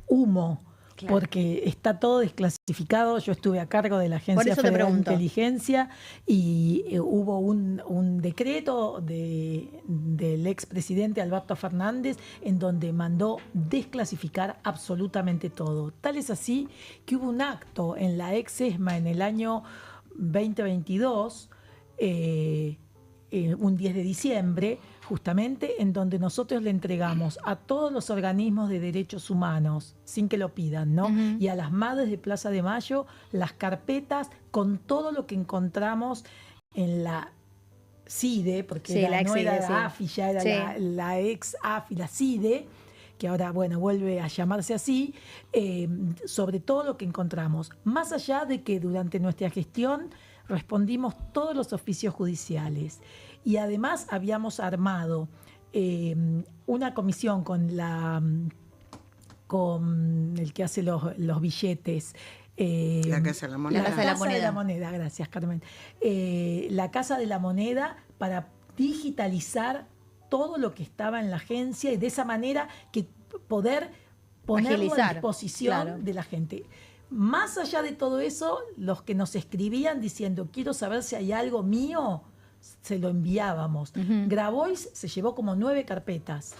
humo. Claro. Porque está todo desclasificado. Yo estuve a cargo de la Agencia Federal de Inteligencia y hubo un decreto del expresidente Alberto Fernández en donde mandó desclasificar absolutamente todo. Tal es así que hubo un acto en la ex-ESMA en el año 2022, un 10 de diciembre, justamente en donde nosotros le entregamos a todos los organismos de derechos humanos, sin que lo pidan, ¿no? Y a las madres de Plaza de Mayo, las carpetas con todo lo que encontramos en la CIDE, porque no era la AFI, ya era la ex AFI, la CIDE, que ahora, bueno, vuelve a llamarse así, sobre todo lo que encontramos. Más allá de que durante nuestra gestión respondimos todos los oficios judiciales. Y además habíamos armado una comisión con el que hace los billetes. La Casa de la Moneda. La Casa de la Moneda, gracias, Carmen. La Casa de la Moneda para digitalizar todo lo que estaba en la agencia y de esa manera que poder ponerlo a disposición de la gente. Más allá de todo eso, los que nos escribían diciendo quiero saber si hay algo mío, se lo enviábamos. Grabois se llevó como 9 carpetas.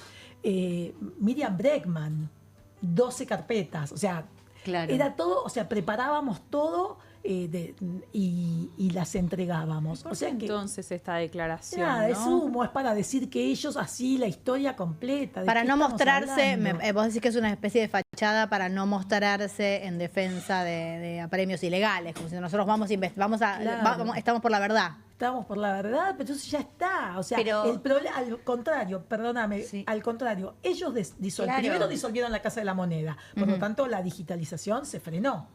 Miriam Bregman, 12 carpetas. O sea, era todo, o sea, preparábamos todo y las entregábamos. ¿Por qué entonces esta declaración? Nada, ¿no? es humo, es para decir que ellos así la historia completa. Para no mostrarse, vos decís que es una especie de fachada para no mostrarse en defensa de apremios ilegales, como si nosotros estamos por la verdad. Estamos por la verdad, pero entonces ya está. O sea, el problema, al contrario, perdóname, al contrario, ellos primero disolvieron la Casa de la Moneda, por lo tanto la digitalización se frenó.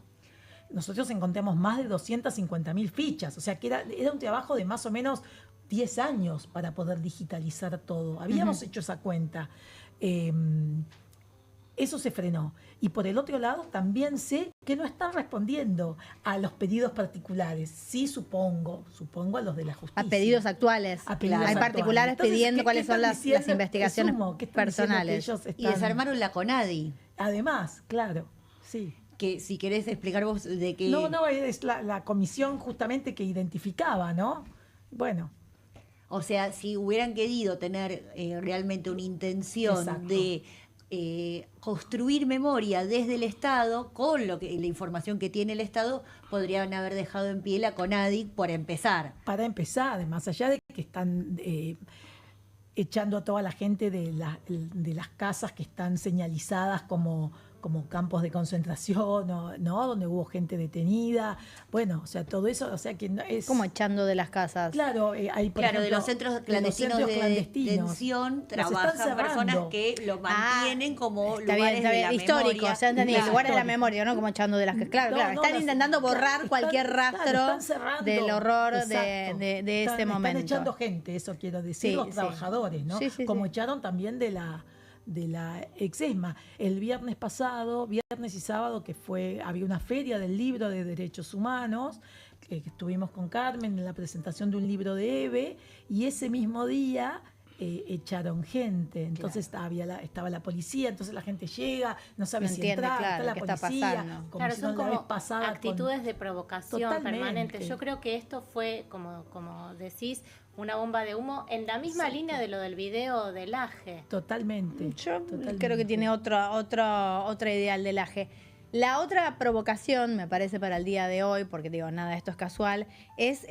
Nosotros encontramos más de 250.000 fichas, o sea que era un trabajo de más o menos 10 años para poder digitalizar todo. Habíamos hecho esa cuenta. Eso se frenó. Y por el otro lado, también sé que no están respondiendo a los pedidos particulares. Sí, supongo a los de la justicia. A pedidos actuales. Hay particulares pidiendo cuáles son las investigaciones personales. Y desarmaron la CONADI. Además, claro, sí. Que si querés explicar vos de qué... No, es la comisión justamente que identificaba, ¿no? Bueno. O sea, si hubieran querido tener realmente una intención Exacto. de construir memoria desde el Estado, con la información que tiene el Estado, podrían haber dejado en pie la CONADIC por empezar. Para empezar, más allá de que están echando a toda la gente de las casas que están señalizadas como campos de concentración, ¿no? Donde hubo gente detenida. Bueno, o sea, todo eso, o sea que no es... Como echando de las casas. Claro, hay por Claro, ejemplo, de los centros clandestinos de detención Los están trabajan cerrando. personas que lo mantienen como Está lugares bien, de la histórico, memoria. o sea, entendí, Claro. lugares de la memoria, ¿no? Como echando de las casas. Claro, No, claro, no, están las- intentando borrar están- cualquier rastro están cerrando. del horror Exacto. de ese momento. Están echando gente, eso quiero decir, Sí, los sí. trabajadores, ¿no? Sí, sí, Como sí. echaron también de la Exesma. El viernes pasado, viernes y sábado, había una feria del libro de derechos humanos, que estuvimos con Carmen en la presentación de un libro de Eve, y ese mismo día echaron gente. Entonces estaba la policía, entonces la gente llega, no sabe No si entiende, entrar, claro, está la qué está policía, pasando. como Claro, hicieron son la vez como pasada con- actitudes de provocación Totalmente. permanente. Yo creo que esto fue, como decís, una bomba de humo en la misma línea de lo del video del AGE. Totalmente. Yo totalmente. creo que tiene otra idea el del AGE. La otra provocación, me parece, para el día de hoy, porque digo, nada, esto es casual, es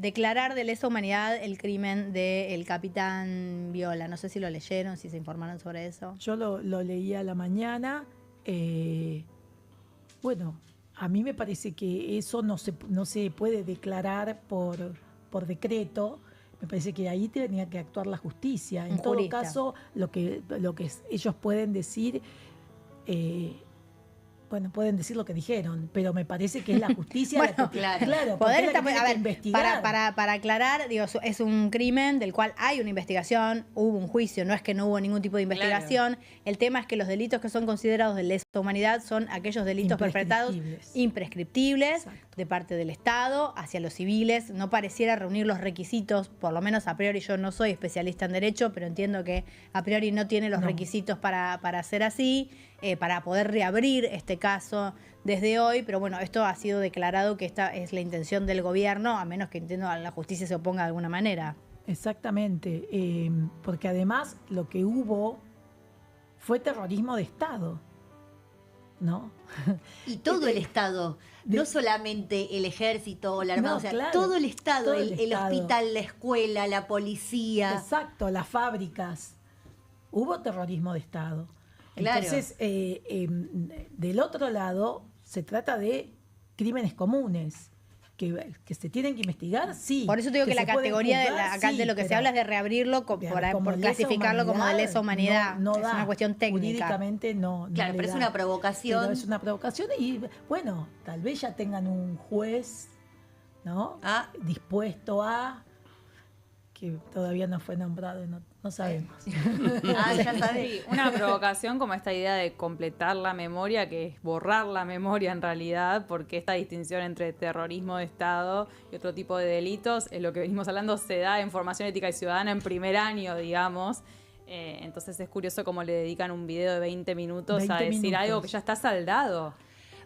declarar de lesa humanidad el crimen del capitán Viola. No sé si lo leyeron, si se informaron sobre eso. Yo lo leí a la mañana. Bueno, a mí me parece que eso no se puede declarar por decreto. Me parece que ahí tenía que actuar la justicia. En Un todo jurista. caso, lo que ellos pueden decir, pueden decir lo que dijeron, pero me parece que es la justicia la Bueno, que, claro. porque Poder es la está, que tiene a que ver, investigar. para aclarar, digo, es un crimen del cual hay una investigación, hubo un juicio, no es que no hubo ningún tipo de investigación. El tema es que los delitos que son considerados de lesa humanidad son aquellos delitos perpetrados imprescriptibles de parte del Estado hacia los civiles. No pareciera reunir los requisitos, por lo menos a priori. Yo no soy especialista en derecho, pero entiendo que a priori no tiene los requisitos para ser así, para poder reabrir este caso desde hoy. Pero bueno, esto ha sido declarado que esta es la intención del gobierno, a menos que entiendo la justicia se oponga de alguna manera. Exactamente, porque además lo que hubo fue terrorismo de Estado, ¿no? Y todo el Estado, no solamente el ejército o la armada, No, o sea, claro, todo el Estado, todo el el Estado. hospital, la escuela, la policía. Exacto, las fábricas. Hubo terrorismo de Estado. Claro. Entonces, del otro lado, se trata de crímenes comunes. Que se tienen que investigar, sí. Por eso te digo que la se pueden categoría juzgar, acá sí, de lo que se pero habla es de reabrirlo por como lesa clasificarlo como de lesa humanidad. no es da. una cuestión técnica. Jurídicamente no. Claro, no le pero es da. una provocación. Pero es una provocación y bueno, tal vez ya tengan un juez, ¿no? Dispuesto a, que todavía no fue nombrado, no sabemos. Ya sabes. Sí, una provocación como esta idea de completar la memoria, que es borrar la memoria en realidad, porque esta distinción entre terrorismo de Estado y otro tipo de delitos, es lo que venimos hablando, se da en formación ética y ciudadana en primer año, digamos. Entonces es curioso cómo le dedican un video de 20 minutos 20 a decir minutos. algo que ya está saldado.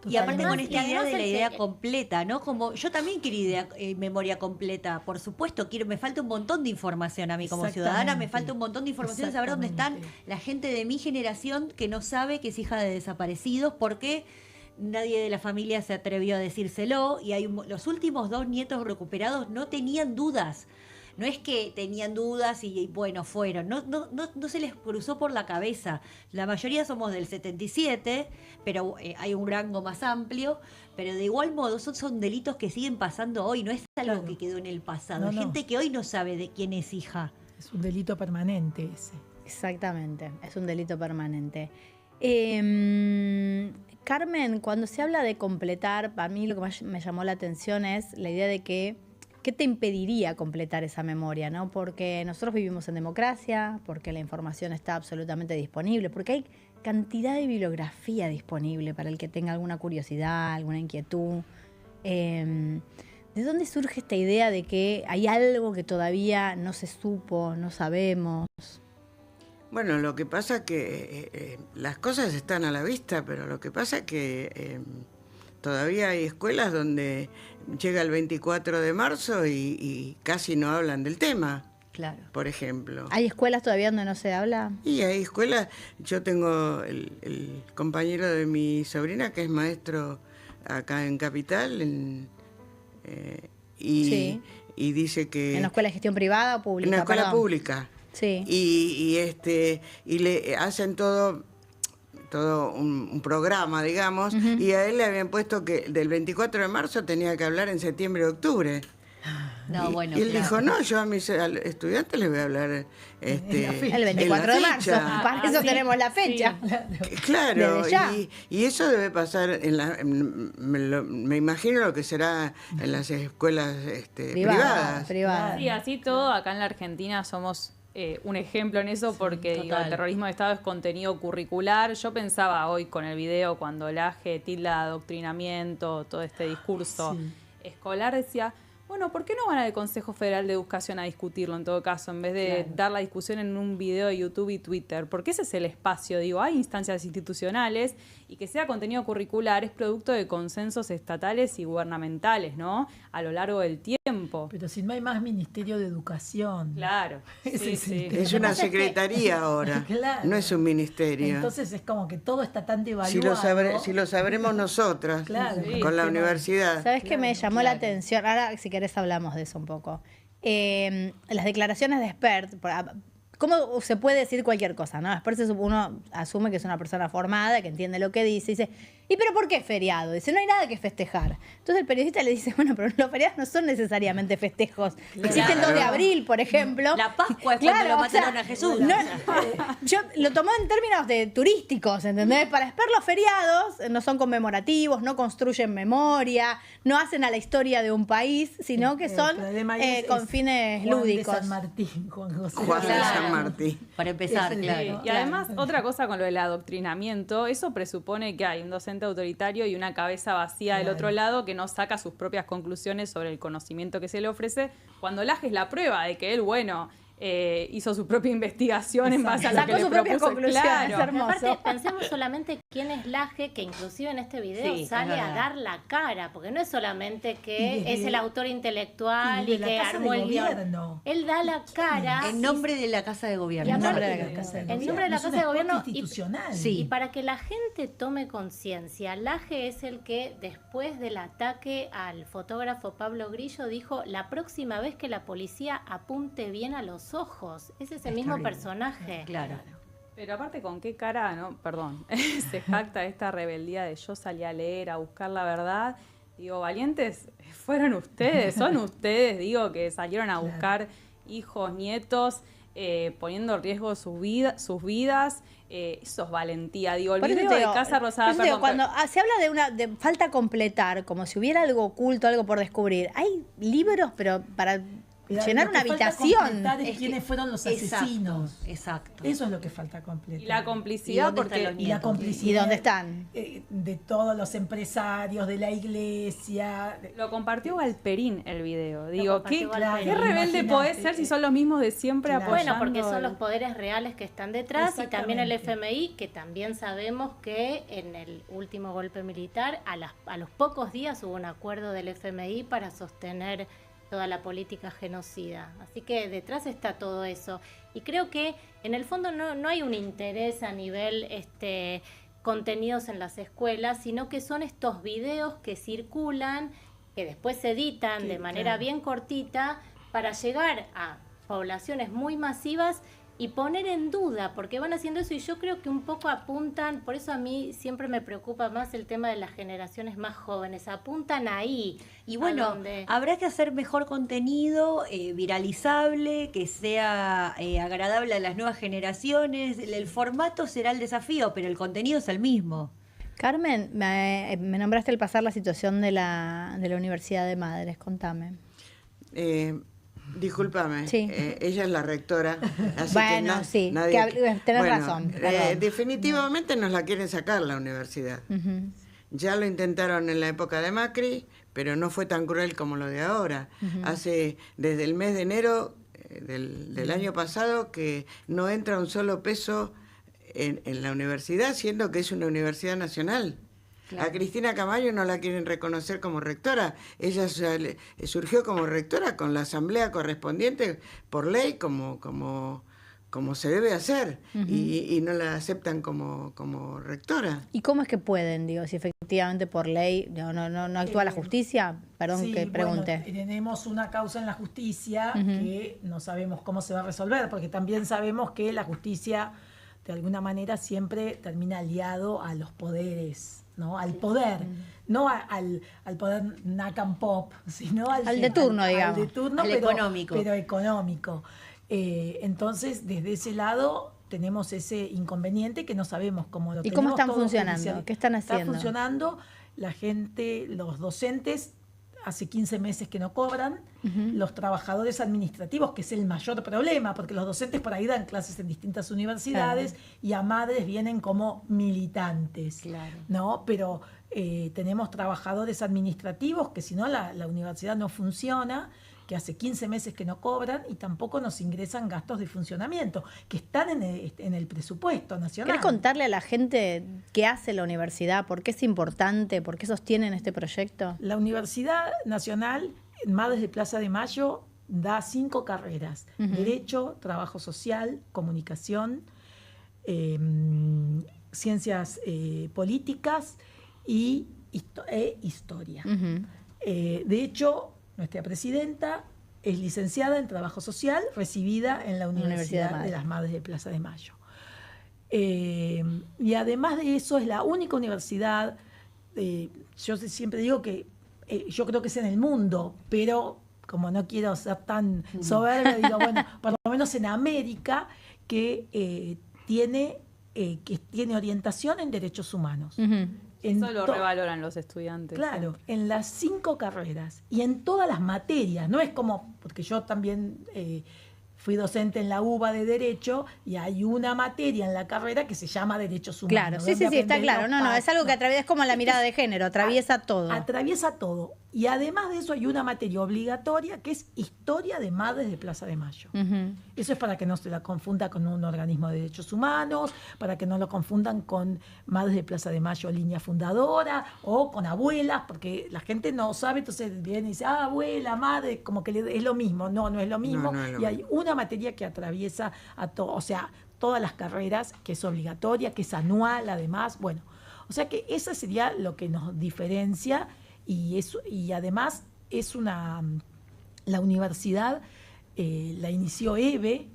Y aparte con Totalmente. esta idea de la además idea completa, ¿no? Como yo también quiero memoria completa, por supuesto, me falta un montón de información a mí como ciudadana, me falta un montón de información de saber dónde están la gente de mi generación que no sabe que es hija de desaparecidos, porque nadie de la familia se atrevió a decírselo, y los últimos 2 nietos recuperados no tenían dudas. No es que tenían dudas y bueno, fueron. No se les cruzó por la cabeza. La mayoría somos del 77, pero hay un rango más amplio. Pero de igual modo son delitos que siguen pasando hoy. No es algo que quedó en el pasado. Hay gente que hoy no sabe de quién es hija. Es un delito permanente ese. Exactamente, es un delito permanente. Carmen, cuando se habla de completar, para mí lo que más me llamó la atención es la idea de que ¿qué te impediría completar esa memoria? ¿No? Porque nosotros vivimos en democracia, porque la información está absolutamente disponible, porque hay cantidad de bibliografía disponible para el que tenga alguna curiosidad, alguna inquietud. ¿De dónde surge esta idea de que hay algo que todavía no se supo, no sabemos? Bueno, lo que pasa que las cosas están a la vista, pero lo que pasa que todavía hay escuelas donde llega el 24 de marzo y casi no hablan del tema. Claro. Por ejemplo. ¿Hay escuelas todavía donde no se habla? Y hay escuelas, yo tengo el compañero de mi sobrina que es maestro acá en Capital Sí. y dice que... ¿En una escuela de gestión privada o pública? En una escuela Perdón. pública. Sí. Y le hacen todo un programa, digamos, y a él le habían puesto que del 24 de marzo tenía que hablar en septiembre y octubre. No, bueno, y él claro. dijo, no, yo a mis estudiantes les voy a hablar el 24 de marzo. Para eso tenemos la fecha. Claro, Desde ya. y eso debe pasar me imagino lo que será en las escuelas privadas. Sí, así todo, acá en la Argentina somos un ejemplo en eso, porque digo, el terrorismo de Estado es contenido curricular. Yo pensaba hoy con el video, cuando el AGE tilda de adoctrinamiento, todo este discurso escolar, decía... Bueno, ¿por qué no van al Consejo Federal de Educación a discutirlo en todo caso, en vez de dar la discusión en un video de YouTube y Twitter? Porque ese es el espacio, digo, hay instancias institucionales y que sea contenido curricular es producto de consensos estatales y gubernamentales, ¿no? A lo largo del tiempo. Pero si no hay más Ministerio de Educación. Claro. Sí. Es una secretaría ahora, Claro. no es un ministerio. Entonces es como que todo está tan devaluado. Si lo sabremos nosotras, Claro. con la universidad. ¿Sabes qué me llamó la atención? Ahora, si querés, hablamos de eso un poco. Las declaraciones de Espert, ¿cómo se puede decir cualquier cosa, no? Espert uno asume que es una persona formada, que entiende lo que dice, y dice, ¿y pero por qué feriado? Dice, no hay nada que festejar. Entonces el periodista le dice, bueno, pero los feriados no son necesariamente festejos. Existe el 2 de abril, por ejemplo. La Pascua es cuando lo mataron a Jesús. Yo lo tomó en términos de turísticos, ¿entendés? Para Espert los feriados no son conmemorativos, no construyen memoria, no hacen a la historia de un país, sino que son con fines Juan lúdicos. de San Martín, Juan José. Juan de San Martín. Para empezar, claro. Y además, otra cosa con lo del adoctrinamiento, eso presupone que hay un docente autoritario y una cabeza vacía del otro lado que no saca sus propias conclusiones sobre el conocimiento que se le ofrece, cuando Laje es la prueba de que él, hizo su propia investigación en base a lo que le propuso. Claro. Aparte, pensemos solamente quién es Laje, que inclusive en este video sale a dar la cara, porque no es solamente que es el autor intelectual y que armó el guión. Él da la cara. En nombre de la Casa de Gobierno. En nombre de la Casa de Gobierno. Institucional. Y para que la gente tome conciencia, Laje es el que después del ataque al fotógrafo Pablo Grillo dijo, la próxima vez que la policía apunte bien a los ojos. Es ese mismo personaje. Claro. Pero aparte, ¿con qué cara, no? Perdón, se jacta esta rebeldía de yo salí a leer, a buscar la verdad? Digo, valientes fueron ustedes, son ustedes, digo, que salieron a buscar hijos, nietos, poniendo en riesgo sus vidas. Eso es valentía. Digo, el video de Casa Rosada... Perdón, cuando se habla de falta completar, como si hubiera algo oculto, algo por descubrir, hay libros, pero para... llenar una habitación. ¿Quiénes fueron los asesinos? Exacto. Eso es lo que falta completar. Y la complicidad, porque... Y la complicidad. ¿Y dónde están? De todos los empresarios, de la iglesia. Lo compartió Galperín el video. Digo, ¿qué rebelde imagínate, podés ser si son los mismos de siempre apoyando? Bueno, porque son los poderes reales que están detrás y también el FMI, que también sabemos que en el último golpe militar, a los pocos días hubo un acuerdo del FMI para sostener toda la política genocida. Así que detrás está todo eso. Y creo que en el fondo no hay un interés a nivel contenidos en las escuelas, sino que son estos videos que circulan, que después se editan de manera bien cortita para llegar a poblaciones muy masivas y poner en duda, porque van haciendo eso y yo creo que un poco apuntan, por eso a mí siempre me preocupa más el tema de las generaciones más jóvenes, apuntan ahí. Y bueno, habrá que hacer mejor contenido, viralizable, que sea agradable a las nuevas generaciones. El formato será el desafío, pero el contenido es el mismo. Carmen, me nombraste al pasar la situación de la Universidad de Madres, contame. Discúlpame, ella es la rectora, así bueno, que nadie... tenés razón. Definitivamente nos la quieren sacar la universidad. Ya lo intentaron en la época de Macri, pero no fue tan cruel como lo de ahora. Desde el mes de enero del año pasado que no entra un solo peso en la universidad, siendo que es una universidad nacional. A Cristina Camaño no la quieren reconocer como rectora. Ella surgió como rectora con la asamblea correspondiente por ley como se debe hacer, y no la aceptan como rectora. ¿Y cómo es que pueden, digo, si efectivamente por ley no actúa la justicia? Perdón sí, que pregunte. Bueno, tenemos una causa en la justicia que no sabemos cómo se va a resolver, porque también sabemos que la justicia, de alguna manera, siempre termina aliado a los poderes, ¿no? Al poder, no al poder NACAM Pop, sino al de turno, digamos. Al de turno, económico. Pero económico. Entonces, desde ese lado tenemos ese inconveniente que no sabemos cómo lo ¿Y cómo están todo funcionando? judicial. ¿Qué están haciendo? Está funcionando, la gente, los docentes, hace 15 meses que no cobran, los trabajadores administrativos, que es el mayor problema, porque los docentes por ahí dan clases en distintas universidades y a madres vienen como militantes, ¿no? Pero tenemos trabajadores administrativos que si no la universidad no funciona, que hace 15 meses que no cobran y tampoco nos ingresan gastos de funcionamiento, que están en el presupuesto nacional. ¿Querés contarle a la gente qué hace la universidad? ¿Por qué es importante? ¿Por qué sostienen este proyecto? La Universidad Nacional, Madres de Plaza de Mayo, da 5 carreras: Derecho, Trabajo Social, Comunicación, Ciencias Políticas y Historia. De hecho, nuestra presidenta es licenciada en Trabajo Social, recibida en la Universidad de las Madres de Plaza de Mayo. Y además de eso, es la única universidad, yo siempre digo que yo creo que es en el mundo, pero como no quiero ser tan soberbia, digo, bueno, por lo menos en América, que tiene orientación en derechos humanos. Eso lo revaloran los estudiantes. Claro, en las 5 carreras y en todas las materias. No es como, porque yo también fui docente en la UBA de Derecho y hay una materia en la carrera que se llama Derechos Humanos. Claro, sí, está claro. No, es algo que atraviesa, es como la mirada de género, atraviesa todo. Atraviesa todo. Y además de eso hay una materia obligatoria que es Historia de Madres de Plaza de Mayo. Eso es para que no se la confunda con un organismo de derechos humanos, para que no lo confundan con Madres de Plaza de Mayo línea fundadora o con abuelas, porque la gente no sabe, entonces viene y dice, abuela, madre, como que es lo mismo. No es lo mismo. No es lo y hay una materia que atraviesa a todo, o sea, todas las carreras, que es obligatoria, que es anual además. Bueno, o sea que eso sería lo que nos diferencia. Y además es la universidad la inició EVE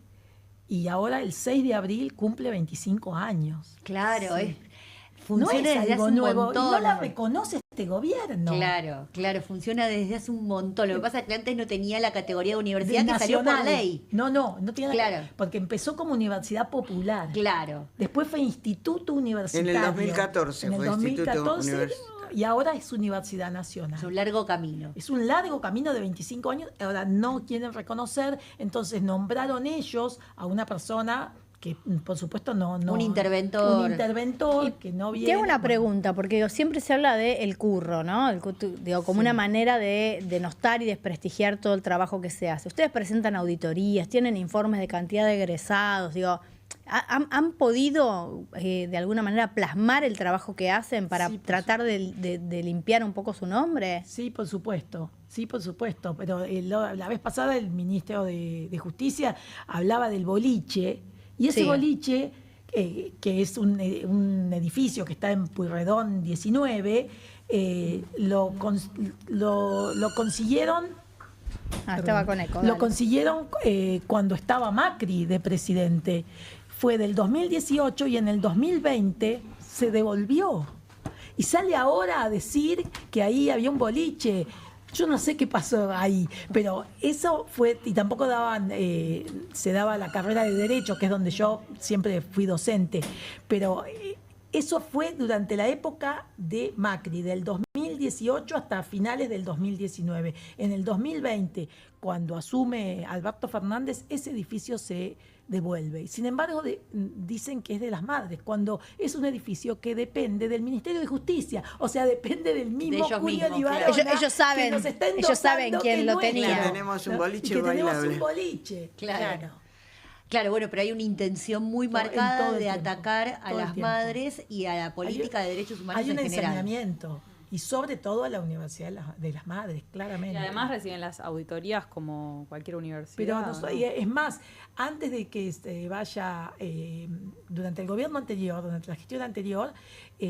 y ahora el 6 de abril cumple 25 años. Claro, funciona no es desde algo hace un nuevo, montón. No la reconoce este gobierno. Claro, funciona desde hace un montón. Lo que pasa es que antes no tenía la categoría de universidad de que salió por ley. No tiene porque empezó como universidad popular. Claro. Después fue instituto universitario. En el 2014 fue instituto universitario. Y ahora es Universidad Nacional. Es un largo camino. Es un largo camino de 25 años. Ahora no quieren reconocer, entonces nombraron ellos a una persona que, por supuesto, no un interventor. Un interventor que no viene. Te hago una pregunta, porque siempre se habla de el curro, ¿no? Como una manera de denostar y desprestigiar todo el trabajo que se hace. Ustedes presentan auditorías, tienen informes de cantidad de egresados, ¿Han podido de alguna manera plasmar el trabajo que hacen para tratar de limpiar un poco su nombre? Sí, por supuesto. Pero la vez pasada el ministro de Justicia hablaba del boliche, y ese boliche, que es un edificio que está en Pueyrredón 19, lo consiguieron... estaba con eco. Lo consiguieron cuando estaba Macri de presidente. Fue del 2018 y en el 2020 se devolvió. Y sale ahora a decir que ahí había un boliche. Yo no sé qué pasó ahí, pero eso fue, y tampoco se daba la carrera de Derecho, que es donde yo siempre fui docente, pero eso fue durante la época de Macri, del 2018 hasta finales del 2019. En el 2020, cuando asume Alberto Fernández, ese edificio se devuelve. Y sin embargo, dicen que es de las madres, cuando es un edificio que depende del Ministerio de Justicia, o sea, depende del mismo Julio Libarona. Ellos saben quién lo tenía. Tenemos un boliche bailable. Tenemos un boliche, claro. Claro, bueno, pero hay una intención muy Todo marcada el de tiempo, atacar a todo el las tiempo. madres y a la política de derechos humanos Hay un en general. ensañamiento, y sobre todo a la Universidad de las Madres, claramente. Y además reciben las auditorías como cualquier universidad. Pero ¿no? es más, antes de que vaya, durante el gobierno anterior, durante la gestión anterior,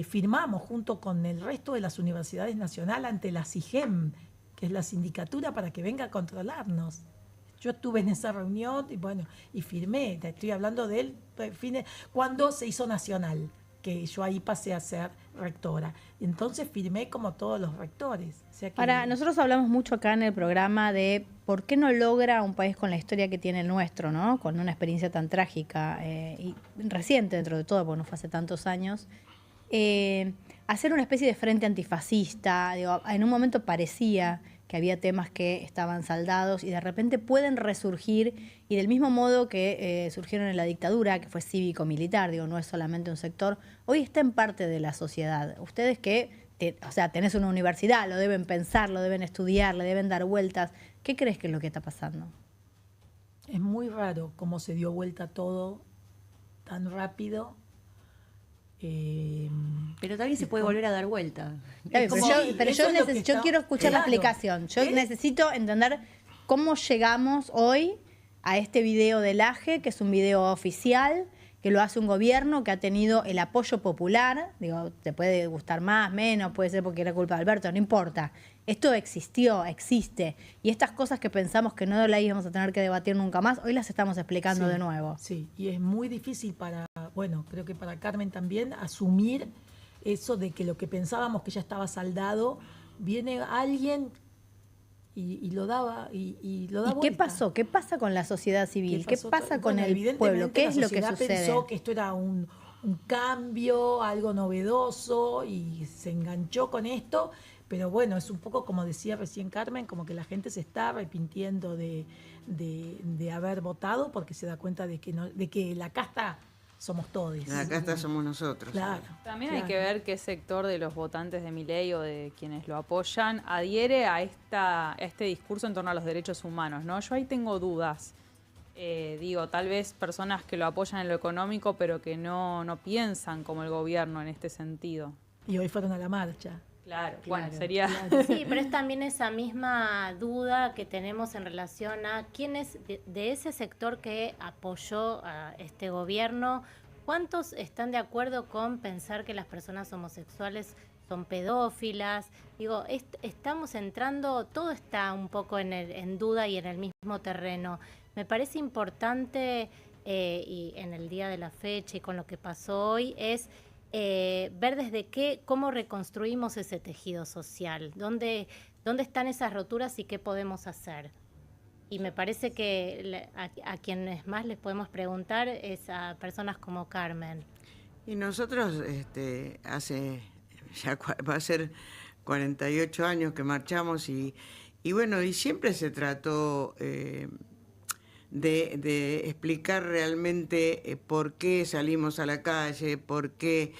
firmamos junto con el resto de las universidades nacionales ante la SIGEM, que es la sindicatura, para que venga a controlarnos. Yo estuve en esa reunión y bueno, y firmé, te estoy hablando de él, cuando se hizo nacional, que yo ahí pasé a ser rectora. Y entonces firmé como todos los rectores. O sea que... Ahora, nosotros hablamos mucho acá en el programa de por qué no logra un país con la historia que tiene el nuestro, ¿no? Con una experiencia tan trágica y reciente dentro de todo, porque no fue hace tantos años, hacer una especie de frente antifascista. Digo, en un momento parecía que había temas que estaban saldados y de repente pueden resurgir, y del mismo modo que surgieron en la dictadura, que fue cívico-militar, digo, no es solamente un sector, hoy está en parte de la sociedad. Ustedes que, tenés una universidad, lo deben pensar, lo deben estudiar, le deben dar vueltas. ¿Qué crees que es lo que está pasando? Es muy raro cómo se dio vuelta todo tan rápido. Pero también se puede volver a dar vuelta. Yo quiero escuchar la explicación. Yo necesito entender cómo llegamos hoy a este video del AGE, que es un video oficial, que lo hace un gobierno que ha tenido el apoyo popular. Digo, te puede gustar más, menos, puede ser porque era culpa de Alberto, no importa. Esto existió, existe. Y estas cosas que pensamos que no las íbamos a tener que debatir nunca más, hoy las estamos explicando de nuevo. Sí, y es muy difícil creo que para Carmen también, asumir eso de que lo que pensábamos que ya estaba saldado, viene alguien y lo daba y lo da vuelta. ¿Qué pasó? ¿Qué pasa con la sociedad civil? ¿Qué pasa con el pueblo? ¿Qué es lo que sucede? Pensó que esto era un cambio, algo novedoso, y se enganchó con esto. Pero bueno, es un poco como decía recién Carmen, como que la gente se está arrepintiendo de haber votado, porque se da cuenta de que la casta somos todos. La casta somos nosotros. Claro. También hay que ver qué sector de los votantes de Milei o de quienes lo apoyan adhiere a este discurso en torno a los derechos humanos, ¿no? Yo ahí tengo dudas. Tal vez personas que lo apoyan en lo económico, pero que no piensan como el gobierno en este sentido. Y hoy fueron a la marcha. Claro, bueno, sería... Sí, pero es también esa misma duda que tenemos en relación a quién es de ese sector que apoyó a este gobierno, ¿cuántos están de acuerdo con pensar que las personas homosexuales son pedófilas? Digo, estamos entrando, todo está un poco en duda y en el mismo terreno. Me parece importante, y en el día de la fecha y con lo que pasó hoy, es... ver cómo reconstruimos ese tejido social, dónde están esas roturas y qué podemos hacer. Y me parece que a quienes más les podemos preguntar es a personas como Carmen. Y nosotros hace ya va a ser 48 años que marchamos y bueno, y siempre se trató de explicar realmente por qué salimos a la calle, por qué.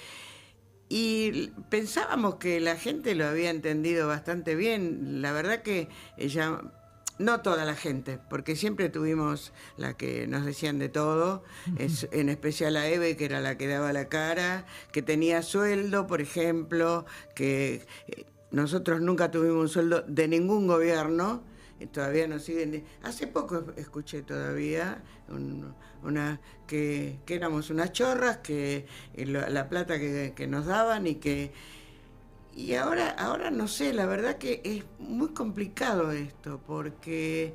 Y pensábamos que la gente lo había entendido bastante bien. La verdad que ella, no toda la gente, porque siempre tuvimos la que nos decían de todo, en especial a Eve, que era la que daba la cara, que tenía sueldo, por ejemplo, que nosotros nunca tuvimos un sueldo de ningún gobierno. Todavía nos siguen. Hace poco escuché todavía que éramos unas chorras, que la plata que nos daban y ahora no sé, la verdad que es muy complicado esto, porque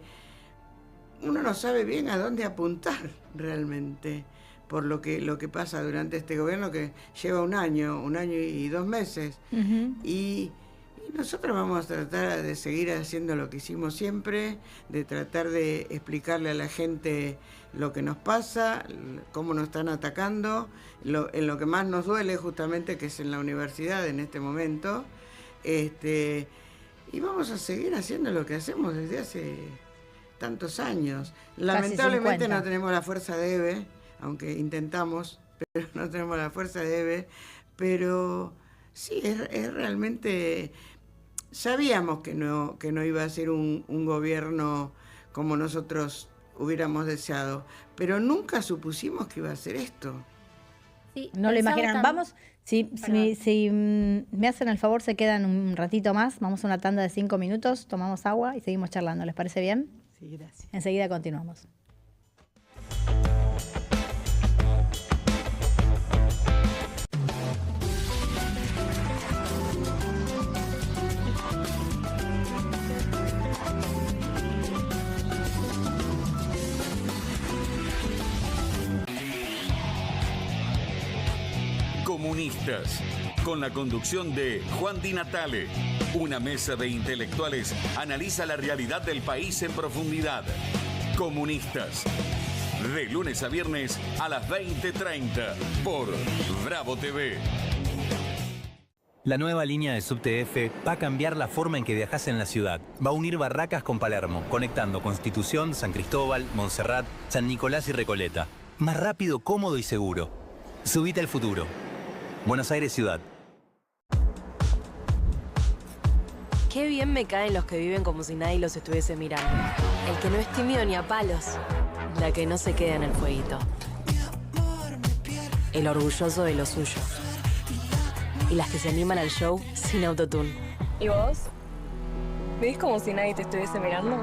uno no sabe bien a dónde apuntar realmente por lo que pasa durante este gobierno, que lleva un año y 2 meses. Y nosotros vamos a tratar de seguir haciendo lo que hicimos siempre, de tratar de explicarle a la gente lo que nos pasa, cómo nos están atacando, en lo que más nos duele justamente, que es en la universidad en este momento. Y vamos a seguir haciendo lo que hacemos desde hace tantos años. Lamentablemente no tenemos la fuerza de Eve, aunque intentamos, pero no tenemos la fuerza de Eve. Pero sí, es realmente... Sabíamos que no iba a ser un gobierno como nosotros hubiéramos deseado, pero nunca supusimos que iba a ser esto. Sí, No lo imaginan. Vamos, si me hacen el favor, se quedan un ratito más. Vamos a una tanda de 5 minutos, tomamos agua y seguimos charlando. ¿Les parece bien? Sí, gracias. Enseguida continuamos. Comunistas, con la conducción de Juan Di Natale. Una mesa de intelectuales analiza la realidad del país en profundidad. Comunistas, de lunes a viernes a las 20:30 por Bravo TV. La nueva línea de Subte F va a cambiar la forma en que viajas en la ciudad. Va a unir Barracas con Palermo, conectando Constitución, San Cristóbal, Montserrat, San Nicolás y Recoleta. Más rápido, cómodo y seguro. Subite al futuro. Buenos Aires Ciudad. Qué bien me caen los que viven como si nadie los estuviese mirando. El que no es tímido ni a palos. La que no se queda en el fueguito. El orgulloso de lo suyo. Y las que se animan al show sin autotune. ¿Y vos? ¿Ves como si nadie te estuviese mirando?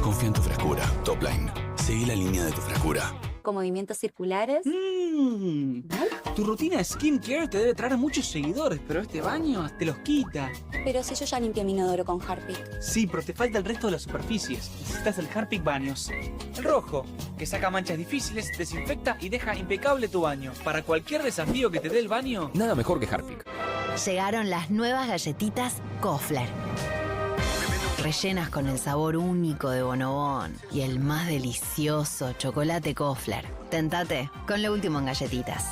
Confía en tu frescura. Topline. Seguí la línea de tu frescura. ¿Con movimientos circulares? Tu rutina de skincare te debe traer muchos seguidores, pero este baño te los quita. Pero si yo ya limpié mi inodoro con Harpic. Sí, pero te falta el resto de las superficies. Necesitas el Harpic Baños. El rojo, que saca manchas difíciles, desinfecta y deja impecable tu baño. Para cualquier desafío que te dé el baño, nada mejor que Harpic. Llegaron las nuevas galletitas Kofler. Rellenas con el sabor único de Bonobón y el más delicioso chocolate Kofler. Tentate con lo último en galletitas.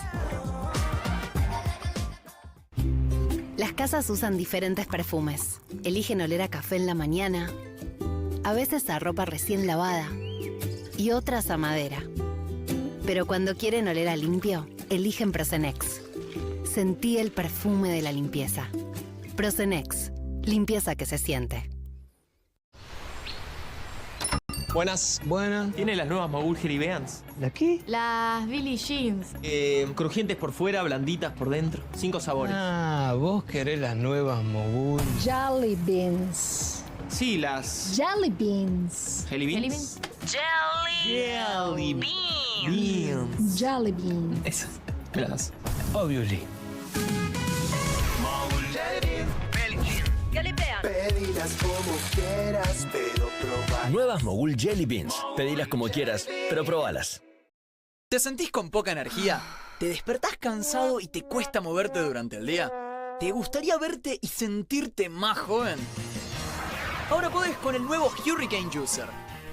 Las casas usan diferentes perfumes. Eligen oler a café en la mañana, a veces a ropa recién lavada y otras a madera. Pero cuando quieren oler a limpio, eligen Prosenex. Sentí el perfume de la limpieza. Prosenex, limpieza que se siente. Buenas. Buenas. ¿Tiene las nuevas Mogul Jelly Beans? ¿La qué? Las Billie Jeans. Crujientes por fuera, blanditas por dentro. 5 sabores. Ah, vos querés las nuevas Mogul. Jelly Beans. Sí, las... Jelly Beans. ¿Jelly Beans? Jelly Beans. Jelly Beans. Esas. Me las das. Obviously. Pedilas como quieras, pero probar. Nuevas Mogul Jelly Beans. Pedilas como quieras, pero probalas. ¿Te sentís con poca energía? ¿Te despertás cansado y te cuesta moverte durante el día? ¿Te gustaría verte y sentirte más joven? Ahora podés con el nuevo Hurricane Juicer.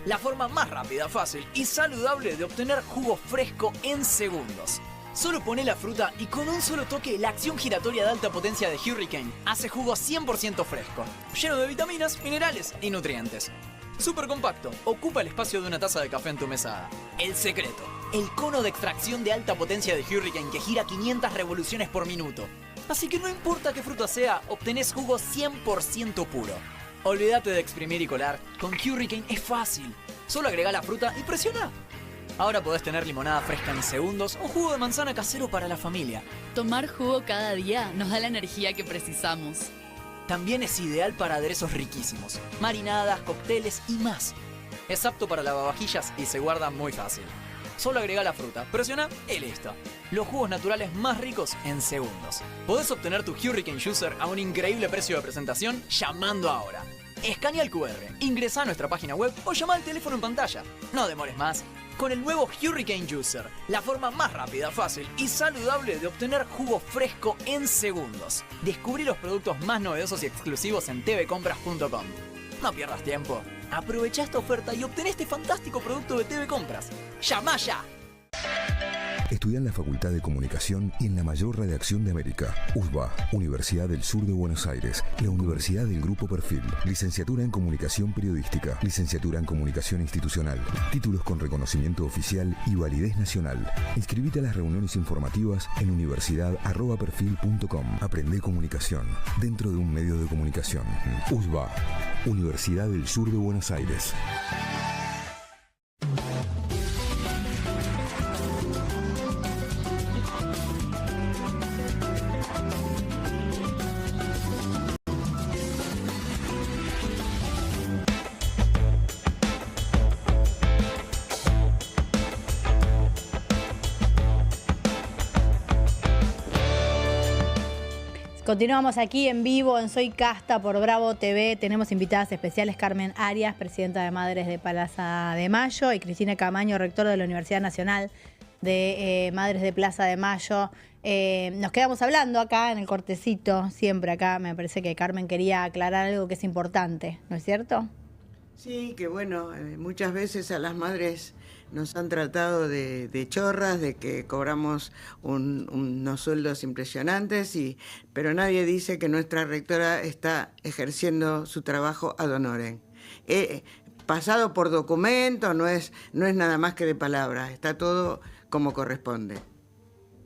La forma más rápida, fácil y saludable de obtener jugo fresco en segundos. Solo poné la fruta y con un solo toque la acción giratoria de alta potencia de Hurricane hace jugo 100% fresco, lleno de vitaminas, minerales y nutrientes. Súper compacto, ocupa el espacio de una taza de café en tu mesada. El secreto, el cono de extracción de alta potencia de Hurricane que gira 500 revoluciones por minuto. Así que no importa qué fruta sea, obtenés jugo 100% puro. Olvídate de exprimir y colar, con Hurricane es fácil. Solo agrega la fruta y presiona. Ahora podés tener limonada fresca en segundos o jugo de manzana casero para la familia. Tomar jugo cada día nos da la energía que precisamos. También es ideal para aderezos riquísimos, marinadas, cócteles y más. Es apto para lavavajillas y se guarda muy fácil. Solo agrega la fruta, presiona y listo. Los jugos naturales más ricos en segundos. Podés obtener tu Hurricane Juicer a un increíble precio de presentación llamando ahora. Escanea el QR, ingresa a nuestra página web o llama al teléfono en pantalla. No demores más. Con el nuevo Hurricane Juicer, la forma más rápida, fácil y saludable de obtener jugo fresco en segundos. Descubrí los productos más novedosos y exclusivos en tvcompras.com. No pierdas tiempo. Aprovecha esta oferta y obtén este fantástico producto de TV Compras. ¡Llama ya! Estudia en la Facultad de Comunicación y en la mayor redacción de América. USBA, Universidad del Sur de Buenos Aires. La Universidad del Grupo Perfil. Licenciatura en Comunicación Periodística. Licenciatura en Comunicación Institucional. Títulos con reconocimiento oficial y validez nacional. Inscribite a las reuniones informativas en universidad@perfil.com. Aprende comunicación dentro de un medio de comunicación. USBA, Universidad del Sur de Buenos Aires. Continuamos aquí en vivo en Soy Casta por Bravo TV. Tenemos invitadas especiales Carmen Arias, presidenta de Madres de Plaza de Mayo, y Cristina Camaño, rectora de la Universidad Nacional de Madres de Plaza de Mayo. Nos quedamos hablando acá en el cortecito, siempre acá. Me parece que Carmen quería aclarar algo que es importante, ¿no es cierto? Sí, que bueno, muchas veces a las madres nos han tratado de chorras, de que cobramos unos sueldos impresionantes, pero nadie dice que nuestra rectora está ejerciendo su trabajo ad honorem. Pasado por documento, no es nada más que de palabras, está todo como corresponde.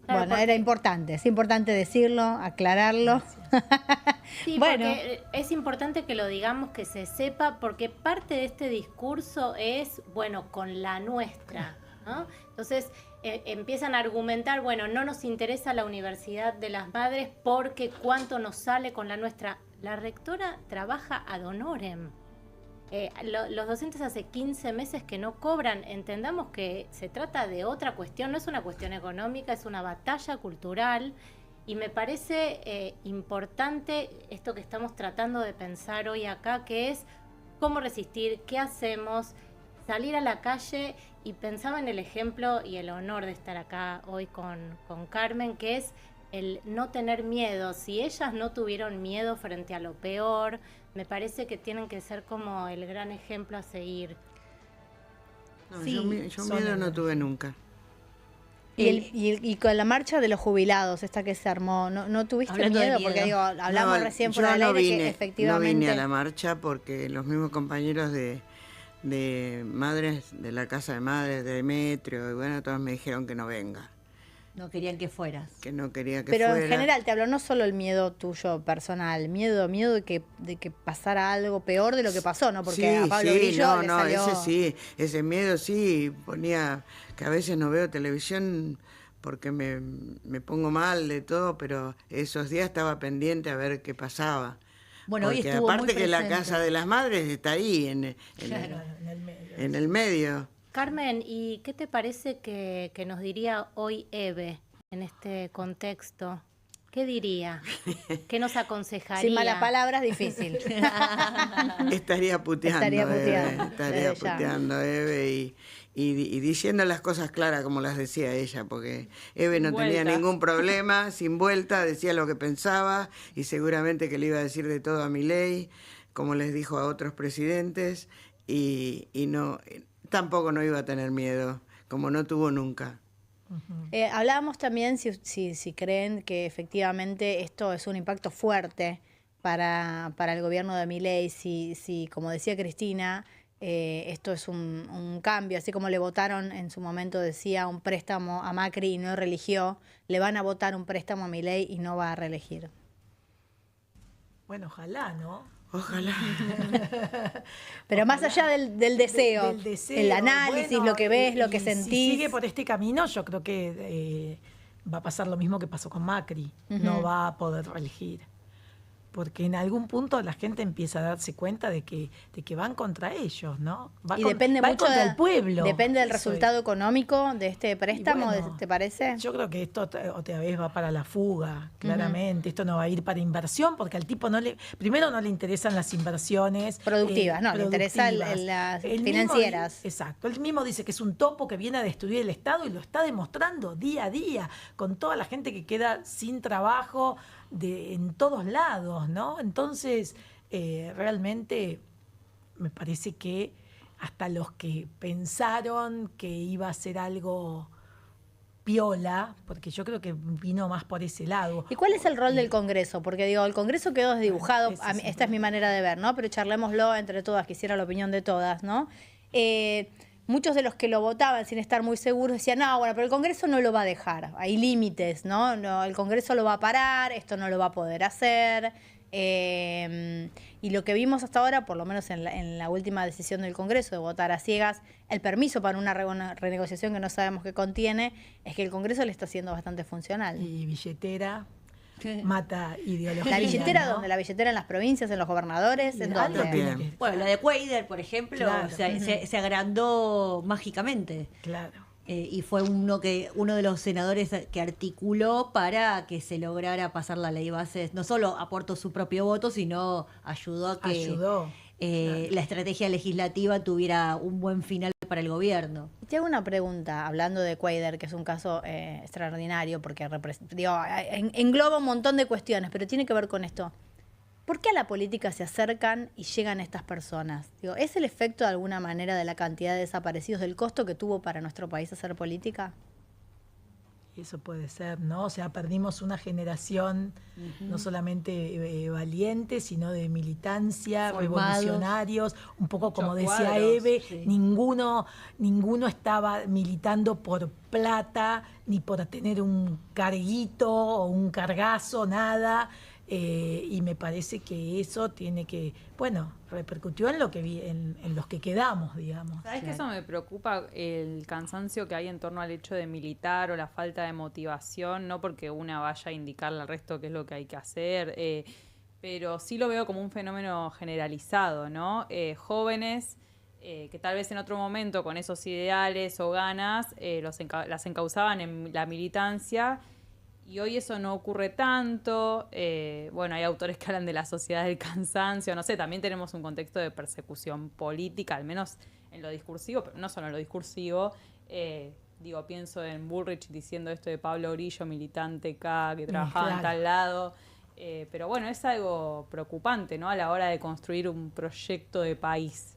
Bueno, era importante, es importante decirlo, aclararlo. Sí, bueno, porque es importante que lo digamos, que se sepa, porque parte de este discurso es, bueno, con la nuestra, ¿no? Entonces empiezan a argumentar, bueno, no nos interesa la Universidad de las Madres porque cuánto nos sale con la nuestra. La rectora trabaja ad honorem. Los docentes hace 15 meses que no cobran. Entendamos que se trata de otra cuestión, no es una cuestión económica, es una batalla cultural, y me parece importante esto que estamos tratando de pensar hoy acá, que es cómo resistir, qué hacemos, salir a la calle. Y pensaba en el ejemplo y el honor de estar acá hoy con Carmen, que es el no tener miedo. Si ellas no tuvieron miedo frente a lo peor, me parece que tienen que ser como el gran ejemplo a seguir. No, sí, yo miedo no tuve nunca. Y con la marcha de los jubilados, esta que se armó, ¿no tuviste miedo? Porque digo, hablamos recién fuera del aire que efectivamente... No vine a la marcha porque los mismos compañeros de madres, de la Casa de Madres, de Demetrio, y bueno, todos me dijeron que no venga. No querían que fueras. Que no quería que fuera. Pero en general te hablo no solo el miedo tuyo personal, miedo de que pasara algo peor de lo que pasó, ¿no? Porque a Pablo Grillo le salió... ese miedo sí, ponía que a veces no veo televisión porque me pongo mal de todo, pero esos días estaba pendiente a ver qué pasaba. Bueno, porque hoy estuvo aparte muy que la presente. Casa de las Madres está ahí, en el medio. Carmen, ¿y qué te parece que nos diría hoy Eve en este contexto? ¿Qué diría? ¿Qué nos aconsejaría? Sin malas palabras, difícil. Estaría puteando Eve y diciendo las cosas claras como las decía ella, porque Eve no tenía ningún problema, sin vuelta, decía lo que pensaba y seguramente que le iba a decir de todo a Milei, como les dijo a otros presidentes, y no... Tampoco no iba a tener miedo, como no tuvo nunca. Hablábamos también si creen que efectivamente esto es un impacto fuerte para el gobierno de Milei, si como decía Cristina, esto es un cambio, así como le votaron en su momento, decía, un préstamo a Macri y no religió, le van a votar un préstamo a Milei y no va a reelegir. Bueno, ojalá, ¿no? Ojalá. Pero más allá del deseo, el análisis, bueno, lo que ves, lo que sentís. Si sigue por este camino, yo creo que va a pasar lo mismo que pasó con Macri. No va a poder reelegir. Porque en algún punto la gente empieza a darse cuenta de que van contra ellos, ¿no? Depende mucho contra el pueblo. Depende del resultado económico de este préstamo, bueno, ¿te parece? Yo creo que esto otra vez va para la fuga, claramente. Esto no va a ir para inversión, porque al tipo primero no le interesan las inversiones productivas, le interesan las financieras. Exacto. Él mismo dice que es un topo que viene a destruir el Estado y lo está demostrando día a día, con toda la gente que queda sin trabajo en todos lados, ¿no? Entonces, realmente me parece que hasta los que pensaron que iba a ser algo piola, porque yo creo que vino más por ese lado. ¿Y cuál es el rol del Congreso? Porque digo, el Congreso quedó desdibujado, esta es mi manera de ver, ¿no? Pero charlémoslo entre todas, quisiera la opinión de todas, ¿no? Muchos de los que lo votaban sin estar muy seguros decían, no, bueno, pero el Congreso no lo va a dejar, hay límites, ¿no? El Congreso lo va a parar, esto no lo va a poder hacer. Y lo que vimos hasta ahora, por lo menos en la última decisión del Congreso de votar a ciegas el permiso para una renegociación que no sabemos qué contiene, es que el Congreso le está siendo bastante funcional. Y billetera... mata ideología. ¿La billetera ¿no? dónde? ¿La billetera en las provincias, en los gobernadores? ¿En dónde? Bueno, la de Cuader, por ejemplo, claro. se agrandó mágicamente. Claro. y fue uno de los senadores que articuló para que se lograra pasar la ley bases. No solo aportó su propio voto, sino ayudó a que la estrategia legislativa tuviera un buen final para el gobierno. Te hago una pregunta, hablando de Cuéllar, que es un caso extraordinario, porque engloba un montón de cuestiones, pero tiene que ver con esto. ¿Por qué a la política se acercan y llegan estas personas? ¿Es el efecto de alguna manera de la cantidad de desaparecidos, del costo que tuvo para nuestro país hacer política? Eso puede ser, ¿no? O sea, perdimos una generación no solamente valiente, sino de militancia, revolucionarios, un poco como decía Eve, ninguno estaba militando por plata, ni por tener un carguito o un cargazo, nada. Y me parece que eso tiene que, repercutió en lo que en los que quedamos, digamos. ¿Sabes que eso me preocupa, el cansancio que hay en torno al hecho de militar o la falta de motivación? No porque una vaya a indicarle al resto qué es lo que hay que hacer, pero sí lo veo como un fenómeno generalizado, ¿no? Jóvenes que tal vez en otro momento con esos ideales o ganas las encauzaban en la militancia. Y hoy eso no ocurre tanto. Hay autores que hablan de la sociedad del cansancio. No sé, también tenemos un contexto de persecución política, al menos en lo discursivo, pero no solo en lo discursivo. Pienso en Bullrich diciendo esto de Pablo Grillo, militante K, que trabajaba en tal lado. Pero es algo preocupante, ¿no? A la hora de construir un proyecto de país.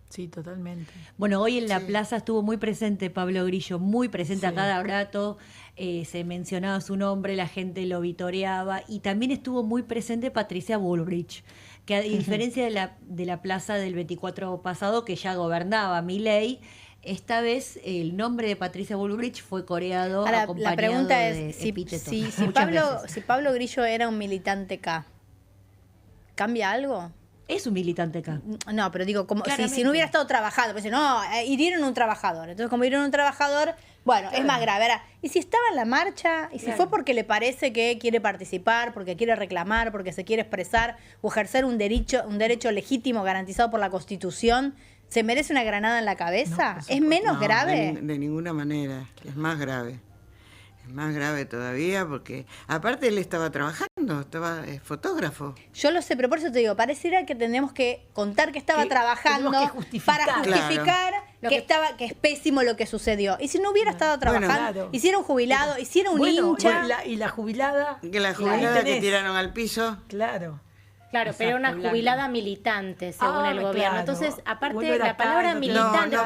Sí, totalmente. Bueno, hoy en la plaza estuvo muy presente Pablo Grillo, muy presente a cada rato, se mencionaba su nombre, la gente lo vitoreaba, y también estuvo muy presente Patricia Bullrich, que a diferencia de la plaza del 24 pasado, que ya gobernaba Milei, esta vez el nombre de Patricia Bullrich fue coreado, acompañado la pregunta es, de epítetos. Si Pablo Grillo era un militante K, ¿cambia algo? Es un militante acá. No, pero digo, como si no hubiera estado trabajando, pues no, hirieron un trabajador. Entonces, como hirieron un trabajador, es más grave. Ahora, y si estaba en la marcha, y si fue porque le parece que quiere participar, porque quiere reclamar, porque se quiere expresar o ejercer un derecho legítimo garantizado por la Constitución, ¿se merece una granada en la cabeza? No, ¿es menos grave? De ninguna manera, es más grave. Más grave todavía porque aparte él estaba trabajando, estaba fotógrafo. Yo lo sé, pero por eso te digo, pareciera que tenemos que contar que estaba trabajando para justificar que es pésimo lo que sucedió. Y si no hubiera estado trabajando, hiciera un jubilado, hiciera un hincha. Y la jubilada. Que la jubilada que tiraron al piso. Claro, pero era una jubilada militante, según el gobierno. Entonces, aparte la palabra militante...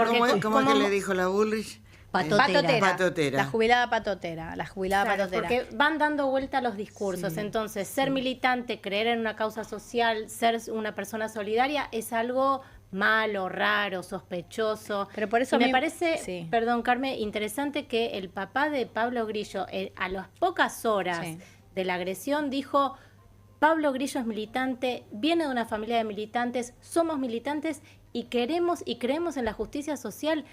¿Cómo es que le dijo la Bullrich? Patotera. La jubilada patotera. Porque van dando vuelta los discursos. Entonces, ser militante, creer en una causa social, ser una persona solidaria es algo malo, raro, sospechoso. Pero por eso me parece, perdón, Carmen, interesante que el papá de Pablo Grillo, a las pocas horas de la agresión, dijo: Pablo Grillo es militante, viene de una familia de militantes, somos militantes y queremos y creemos en la justicia social.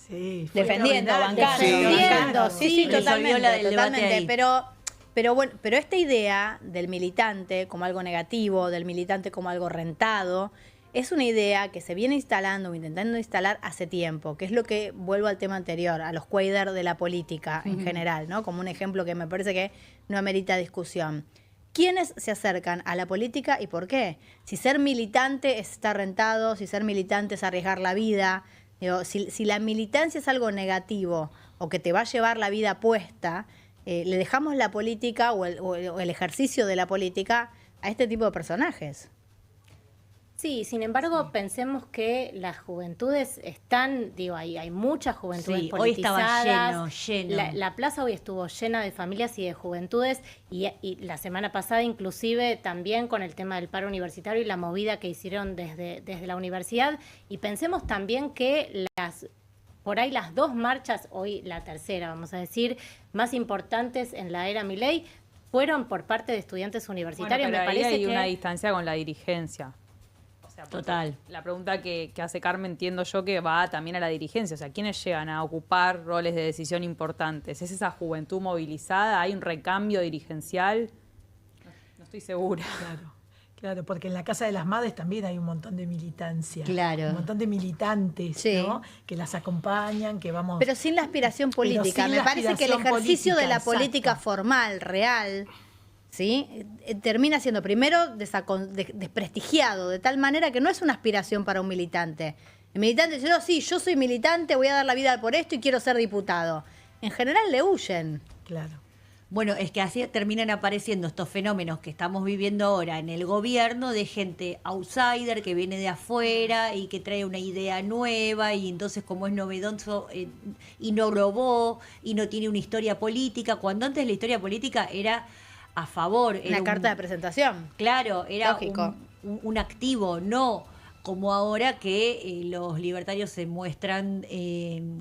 Defendiendo, bancando. Sí, totalmente. Pero esta idea del militante como algo negativo, del militante como algo rentado, es una idea que se viene instalando o intentando instalar hace tiempo, que es lo que, vuelvo al tema anterior, a los Cuéllar de la política en general, ¿no? Como un ejemplo que me parece que no amerita discusión. ¿Quiénes se acercan a la política y por qué? Si ser militante es estar rentado, si ser militante es arriesgar la vida. Si la militancia es algo negativo o que te va a llevar la vida puesta, le dejamos la política o el ejercicio de la política a este tipo de personajes. Sí, sin embargo, pensemos que las juventudes están, hay muchas juventudes politizadas. Hoy estaba lleno. La plaza hoy estuvo llena de familias y de juventudes y la semana pasada inclusive también con el tema del paro universitario y la movida que hicieron desde la universidad. Y pensemos también que por ahí las dos marchas, hoy la tercera, vamos a decir, más importantes en la era Milei, fueron por parte de estudiantes universitarios. Pero me parece hay una distancia con la dirigencia. Total. La pregunta que hace Carmen, entiendo yo que va también a la dirigencia. O sea, ¿quiénes llegan a ocupar roles de decisión importantes? ¿Es esa juventud movilizada? ¿Hay un recambio dirigencial? No estoy segura. Claro, porque en la Casa de las Madres también hay un montón de militancia. Claro. Un montón de militantes, Sí. ¿no? Que las acompañan, que vamos... Pero sin la aspiración política. sin Me la parece que el aspiración ejercicio de la política, política exacto. formal, real, ¿sí? Termina siendo primero desprestigiado, de tal manera que no es una aspiración para un militante. El militante dice, no, sí, yo soy militante, voy a dar la vida por esto y quiero ser diputado. En general le huyen. Claro. Bueno, es que así terminan apareciendo estos fenómenos que estamos viviendo ahora en el gobierno de gente outsider que viene de afuera y que trae una idea nueva y entonces como es novedoso y no robó y no tiene una historia política, cuando antes la historia política era a favor. Una carta de presentación. Claro, era Lógico. un activo, no como ahora que los libertarios se muestran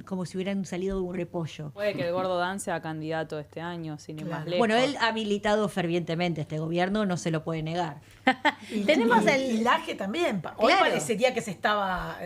como si hubieran salido de un repollo. Puede que el Gordo Dan sea candidato este año, sin ir más lejos. Bueno, él ha militado fervientemente este gobierno, no se lo puede negar. Tenemos el Laje también. Hoy Claro. parecería que se estaba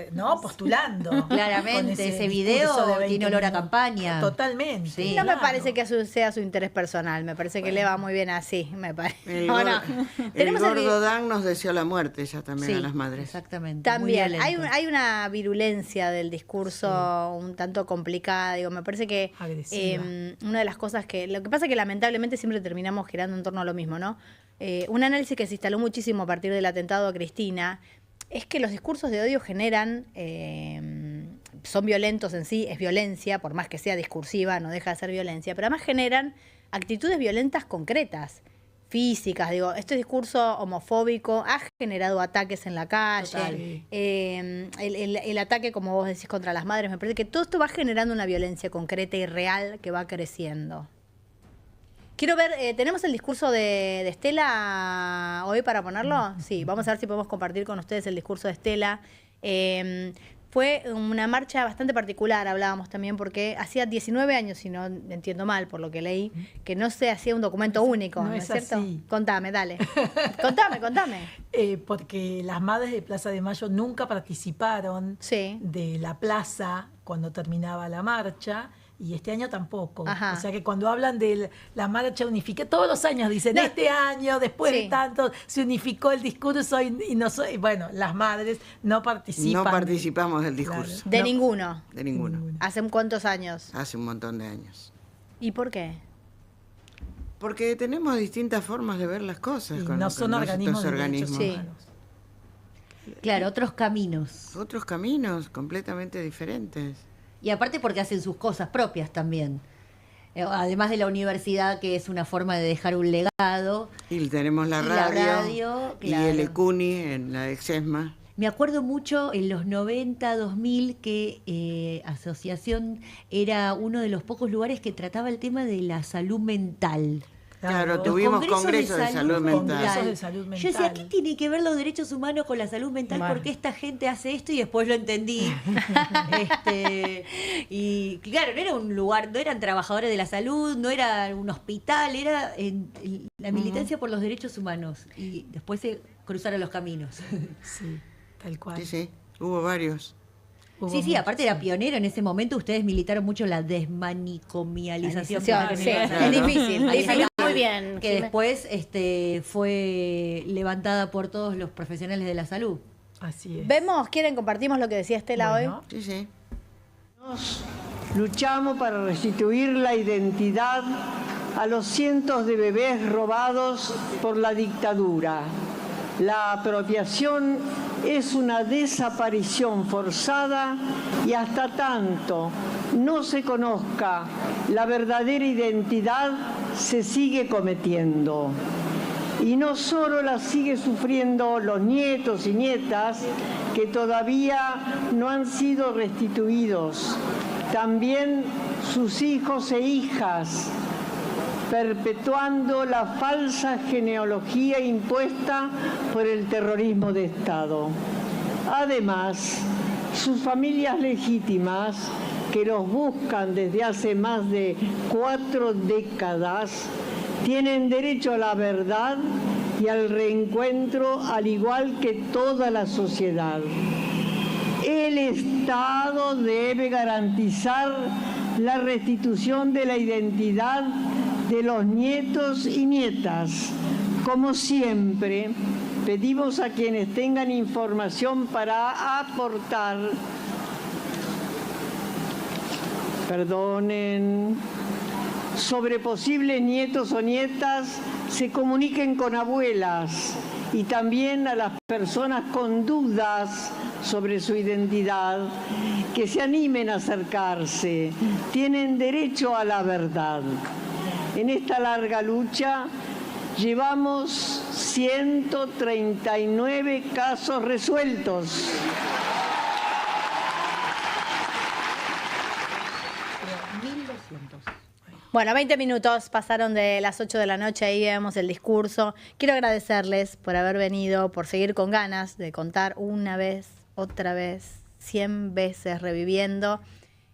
postulando. Claramente, con ese discurso video de 20 tiene olor a minutos. campaña. Totalmente. Sí. No me claro. parece que sea su interés personal, me parece que le va muy bien así, me parece. El, Ahora, el tenemos el Gordo Dan nos deseó la muerte ya también Sí, a las madres. Exactamente. muy También, violento. hay una virulencia del discurso un tanto complicada, digo, me parece que Agresiva. una de las cosas lo que pasa es que lamentablemente siempre terminamos girando en torno a lo mismo, ¿no? Un análisis que se instaló muchísimo a partir del atentado a Cristina es que los discursos de odio generan, son violentos en sí, es violencia, por más que sea discursiva, no deja de ser violencia, pero además generan actitudes violentas concretas, físicas, digo, este discurso homofóbico ha generado ataques en la calle, el ataque, como vos decís, contra las madres, me parece que todo esto va generando una violencia concreta y real que va creciendo. Quiero ver, ¿tenemos el discurso de Estela hoy para ponerlo? Sí, vamos a ver si podemos compartir con ustedes el discurso de Estela. Fue una marcha bastante particular, hablábamos también, porque hacía 19 años, si no entiendo mal por lo que leí, que no se hacía un documento único, ¿no es cierto? Así. Contame, dale. Contame. Porque las madres de Plaza de Mayo nunca participaron de la plaza cuando terminaba la marcha. Y este año tampoco. Ajá. O sea que cuando hablan de la marcha unificada, todos los años dicen, este año, después de tanto, se unificó el discurso y bueno, las madres no participan. No participamos del discurso. De ninguno. De ninguno. ¿Hace cuántos años? Hace un montón de años. ¿Y por qué? Porque tenemos distintas formas de ver las cosas. Y con no son organismos de derechos organismos. humanos. Claro, otros caminos. Otros caminos completamente diferentes. Y aparte porque hacen sus cosas propias también. Además de la universidad, que es una forma de dejar un legado. Y tenemos la Y radio, y claro. el ECUNI en la Exesma. Me acuerdo mucho en los 90, 2000, que Asociación era uno de los pocos lugares que trataba el tema de la salud mental. Claro, Los tuvimos congresos de salud mental. Congresos de salud mental. Yo decía, ¿qué tiene que ver los derechos humanos con la salud mental? Bueno. ¿Por qué esta gente hace esto? Y después lo entendí. Y claro, no era un lugar, no eran trabajadores de la salud, no era un hospital, era la militancia por los derechos humanos. Y después se cruzaron los caminos. Sí, tal cual. Sí, hubo varios. Sí, aparte era pionero en ese momento. Ustedes militaron mucho la desmanicomialización. Sí, es difícil. Muy bien. Que después fue levantada por todos los profesionales de la salud. Así es. ¿Compartimos lo que decía Estela hoy? Sí. Luchamos para restituir la identidad a los cientos de bebés robados por la dictadura. La apropiación es una desaparición forzada y hasta tanto no se conozca la verdadera identidad, se sigue cometiendo. Y no solo la sigue sufriendo los nietos y nietas que todavía no han sido restituidos, también sus hijos e hijas, perpetuando la falsa genealogía impuesta por el terrorismo de Estado. Además, sus familias legítimas, que los buscan desde hace más de 4 décadas, tienen derecho a la verdad y al reencuentro, al igual que toda la sociedad. El Estado debe garantizar la restitución de la identidad de los nietos y nietas, como siempre, Pedimos a quienes tengan información para aportar, sobre posibles nietos o nietas, se comuniquen con abuelas y también a las personas con dudas sobre su identidad, que se animen a acercarse. Tienen derecho a la verdad. En esta larga lucha llevamos 139 casos resueltos. Bueno, 20 minutos pasaron de las 8 de la noche, ahí vemos el discurso. Quiero agradecerles por haber venido, por seguir con ganas de contar una vez, otra vez, 100 veces reviviendo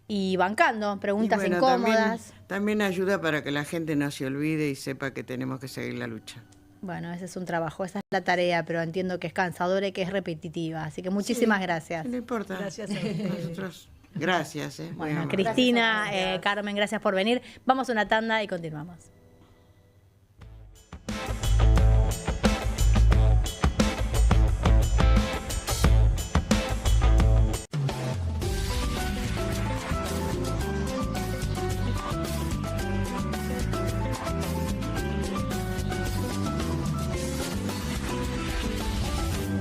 y bancando preguntas y bueno, incómodas. También ayuda para que la gente no se olvide y sepa que tenemos que seguir la lucha. Bueno, ese es un trabajo, esa es la tarea, pero entiendo que es cansadora y que es repetitiva. Así que muchísimas gracias. No importa. Gracias a nosotros. Gracias. Bueno, Cristina, Carmen, gracias por venir. Vamos a una tanda y continuamos.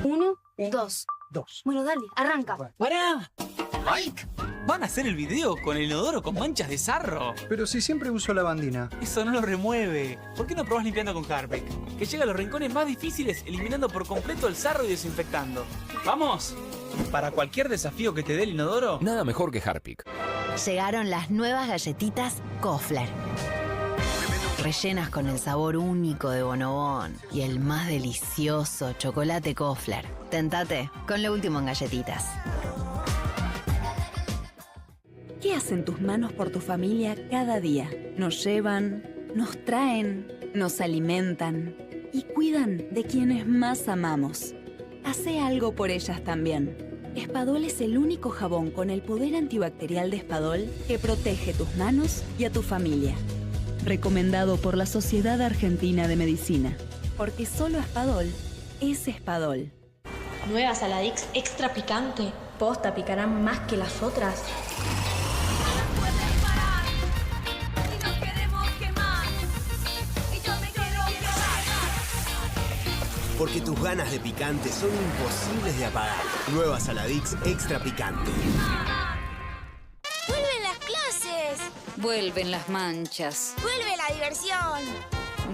Uno, dos. Bueno, dale, arranca. ¡Pará! ¡Mike! ¿Van a hacer el video con el inodoro con manchas de sarro? Pero si siempre uso lavandina. Eso no lo remueve. ¿Por qué no probás limpiando con Harpic? Que llega a los rincones más difíciles eliminando por completo el sarro y desinfectando. ¡Vamos! Para cualquier desafío que te dé el inodoro, nada mejor que Harpic. Llegaron las nuevas galletitas Kofler. Rellenas con el sabor único de Bonobón y el más delicioso chocolate Kofler. Tentate con lo último en galletitas. ¿Qué hacen tus manos por tu familia cada día? Nos llevan, nos traen, nos alimentan y cuidan de quienes más amamos. Hacé algo por ellas también. Espadol es el único jabón con el poder antibacterial de Espadol que protege tus manos y a tu familia. Recomendado por la Sociedad Argentina de Medicina. Porque solo Espadol es Espadol. Nueva Saladix extra picante. Posta, picarán más que las otras. Porque tus ganas de picante son imposibles de apagar. Nueva Saladix extra picante. ¡Vuelven las clases! Vuelven las manchas. ¡Vuelve la diversión!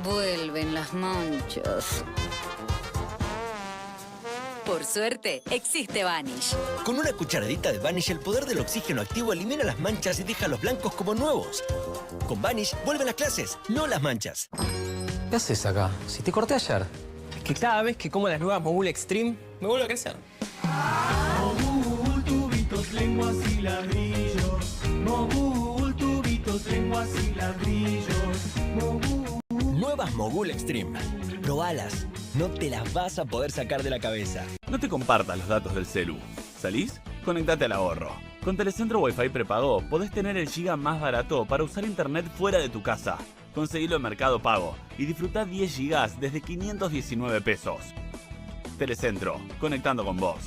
Vuelven las manchas. Por suerte, existe Vanish. Con una cucharadita de Vanish, el poder del oxígeno activo elimina las manchas y deja los blancos como nuevos. Con Vanish, vuelven las clases, no las manchas. ¿Qué haces acá? Si te corté ayer. Es que cada vez que como las nuevas Mogul Extreme, me vuelve a crecer. Mogul, tubitos, lenguas y ladrillos. Mogul, tubitos, lenguas y ladrillos. Mogul. Nuevas Mogul Extreme. Probalas. No te las vas a poder sacar de la cabeza. No te compartas los datos del celu. ¿Salís? Conectate al ahorro. Con Telecentro Wi-Fi prepago podés tener el giga más barato para usar internet fuera de tu casa. Conseguilo en Mercado Pago y disfrutá 10 gigas desde 519 pesos. Telecentro, conectando con vos.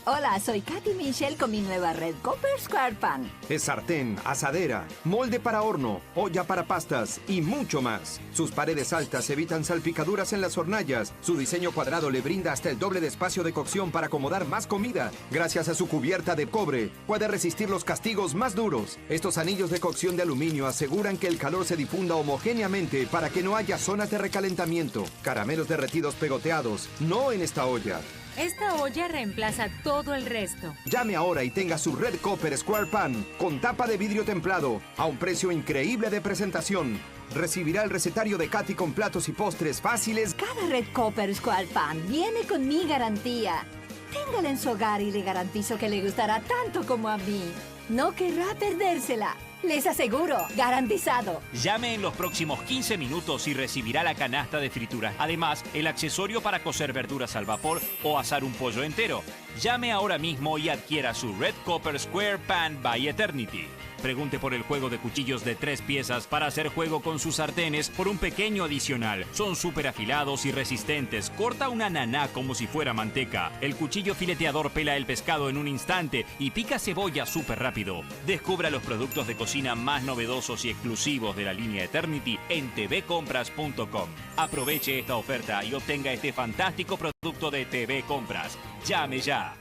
Hola, soy Katy Michelle con mi nueva Red Copper Square Pan. Es sartén, asadera, molde para horno, olla para pastas y mucho más. Sus paredes altas evitan salpicaduras en las hornallas. Su diseño cuadrado le brinda hasta el doble de espacio de cocción para acomodar más comida. Gracias a su cubierta de cobre, puede resistir los castigos más duros. Estos anillos de cocción de aluminio aseguran que el calor se difunda homogéneamente para que no haya zonas de recalentamiento. Caramelos derretidos pegoteados, no en esta olla. Esta olla reemplaza todo el resto. Llame ahora y tenga su Red Copper Square Pan con tapa de vidrio templado a un precio increíble de presentación. Recibirá el recetario de Katy con platos y postres fáciles. Cada Red Copper Square Pan viene con mi garantía. Téngala en su hogar y le garantizo que le gustará tanto como a mí. No querrá perdérsela. Les aseguro, garantizado. Llame en los próximos 15 minutos y recibirá la canasta de fritura. Además, el accesorio para cocer verduras al vapor o asar un pollo entero. Llame ahora mismo y adquiera su Red Copper Square Pan by Eternity. Pregunte por el juego de cuchillos de 3 piezas para hacer juego con sus sartenes por un pequeño adicional. Son súper afilados y resistentes. Corta una naná como si fuera manteca. El cuchillo fileteador pela el pescado en un instante y pica cebolla súper rápido. Descubra los productos de cocina más novedosos y exclusivos de la línea Eternity en tvcompras.com. Aproveche esta oferta y obtenga este fantástico producto de TV Compras. Llame ya.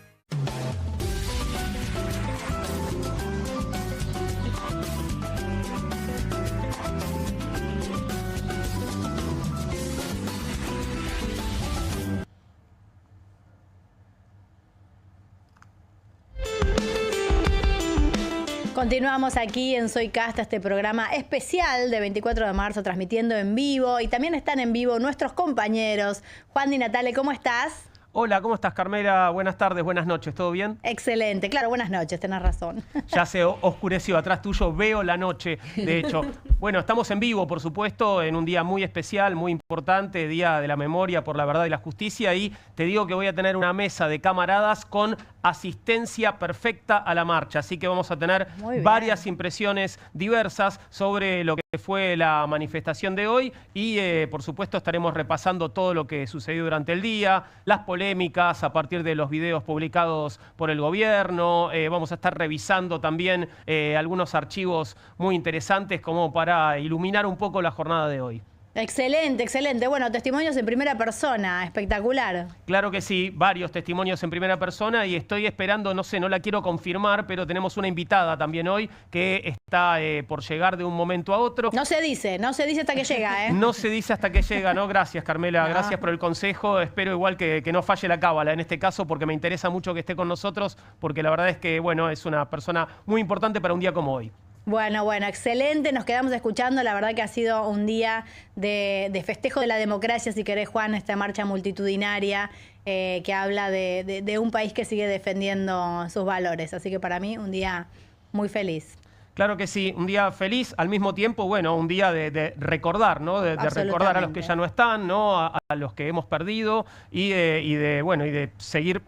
Continuamos aquí en Soy Casta, este programa especial de 24 de marzo, transmitiendo en vivo. Y también están en vivo nuestros compañeros. Juan Di Natale, ¿cómo estás? Hola, ¿cómo estás, Carmela? Buenas tardes, buenas noches, ¿todo bien? Excelente, claro, buenas noches, tenés razón. Ya se oscureció, atrás tuyo veo la noche, de hecho. Bueno, estamos en vivo, por supuesto, en un día muy especial, muy importante, Día de la Memoria por la Verdad y la Justicia, y te digo que voy a tener una mesa de camaradas con asistencia perfecta a la marcha, así que vamos a tener varias impresiones diversas sobre lo que fue la manifestación de hoy y, por supuesto, estaremos repasando todo lo que sucedió durante el día, las polémicas a partir de los videos publicados por el gobierno. Vamos a estar revisando también algunos archivos muy interesantes como para iluminar un poco la jornada de hoy. Excelente, excelente. Bueno, testimonios en primera persona, espectacular. Claro que sí, varios testimonios en primera persona y estoy esperando, no sé, no la quiero confirmar, pero tenemos una invitada también hoy que está por llegar de un momento a otro. No se dice hasta que llega, ¿eh? No se dice hasta que llega, ¿no? Gracias, Carmela, gracias por el consejo. Espero igual que no falle la cábala en este caso porque me interesa mucho que esté con nosotros porque la verdad es que, bueno, es una persona muy importante para un día como hoy. Bueno, excelente, nos quedamos escuchando, la verdad que ha sido un día de festejo de la democracia, si querés, Juan, esta marcha multitudinaria que habla de un país que sigue defendiendo sus valores, así que para mí un día muy feliz. Claro que sí, un día feliz, al mismo tiempo, bueno, un día de recordar, ¿no? De recordar a los que ya no están, ¿no? A los que hemos perdido y de seguir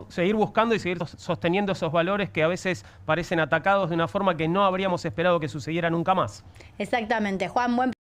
seguir buscando y seguir sosteniendo esos valores que a veces parecen atacados de una forma que no habríamos esperado que sucediera nunca más. Exactamente, Juan, buen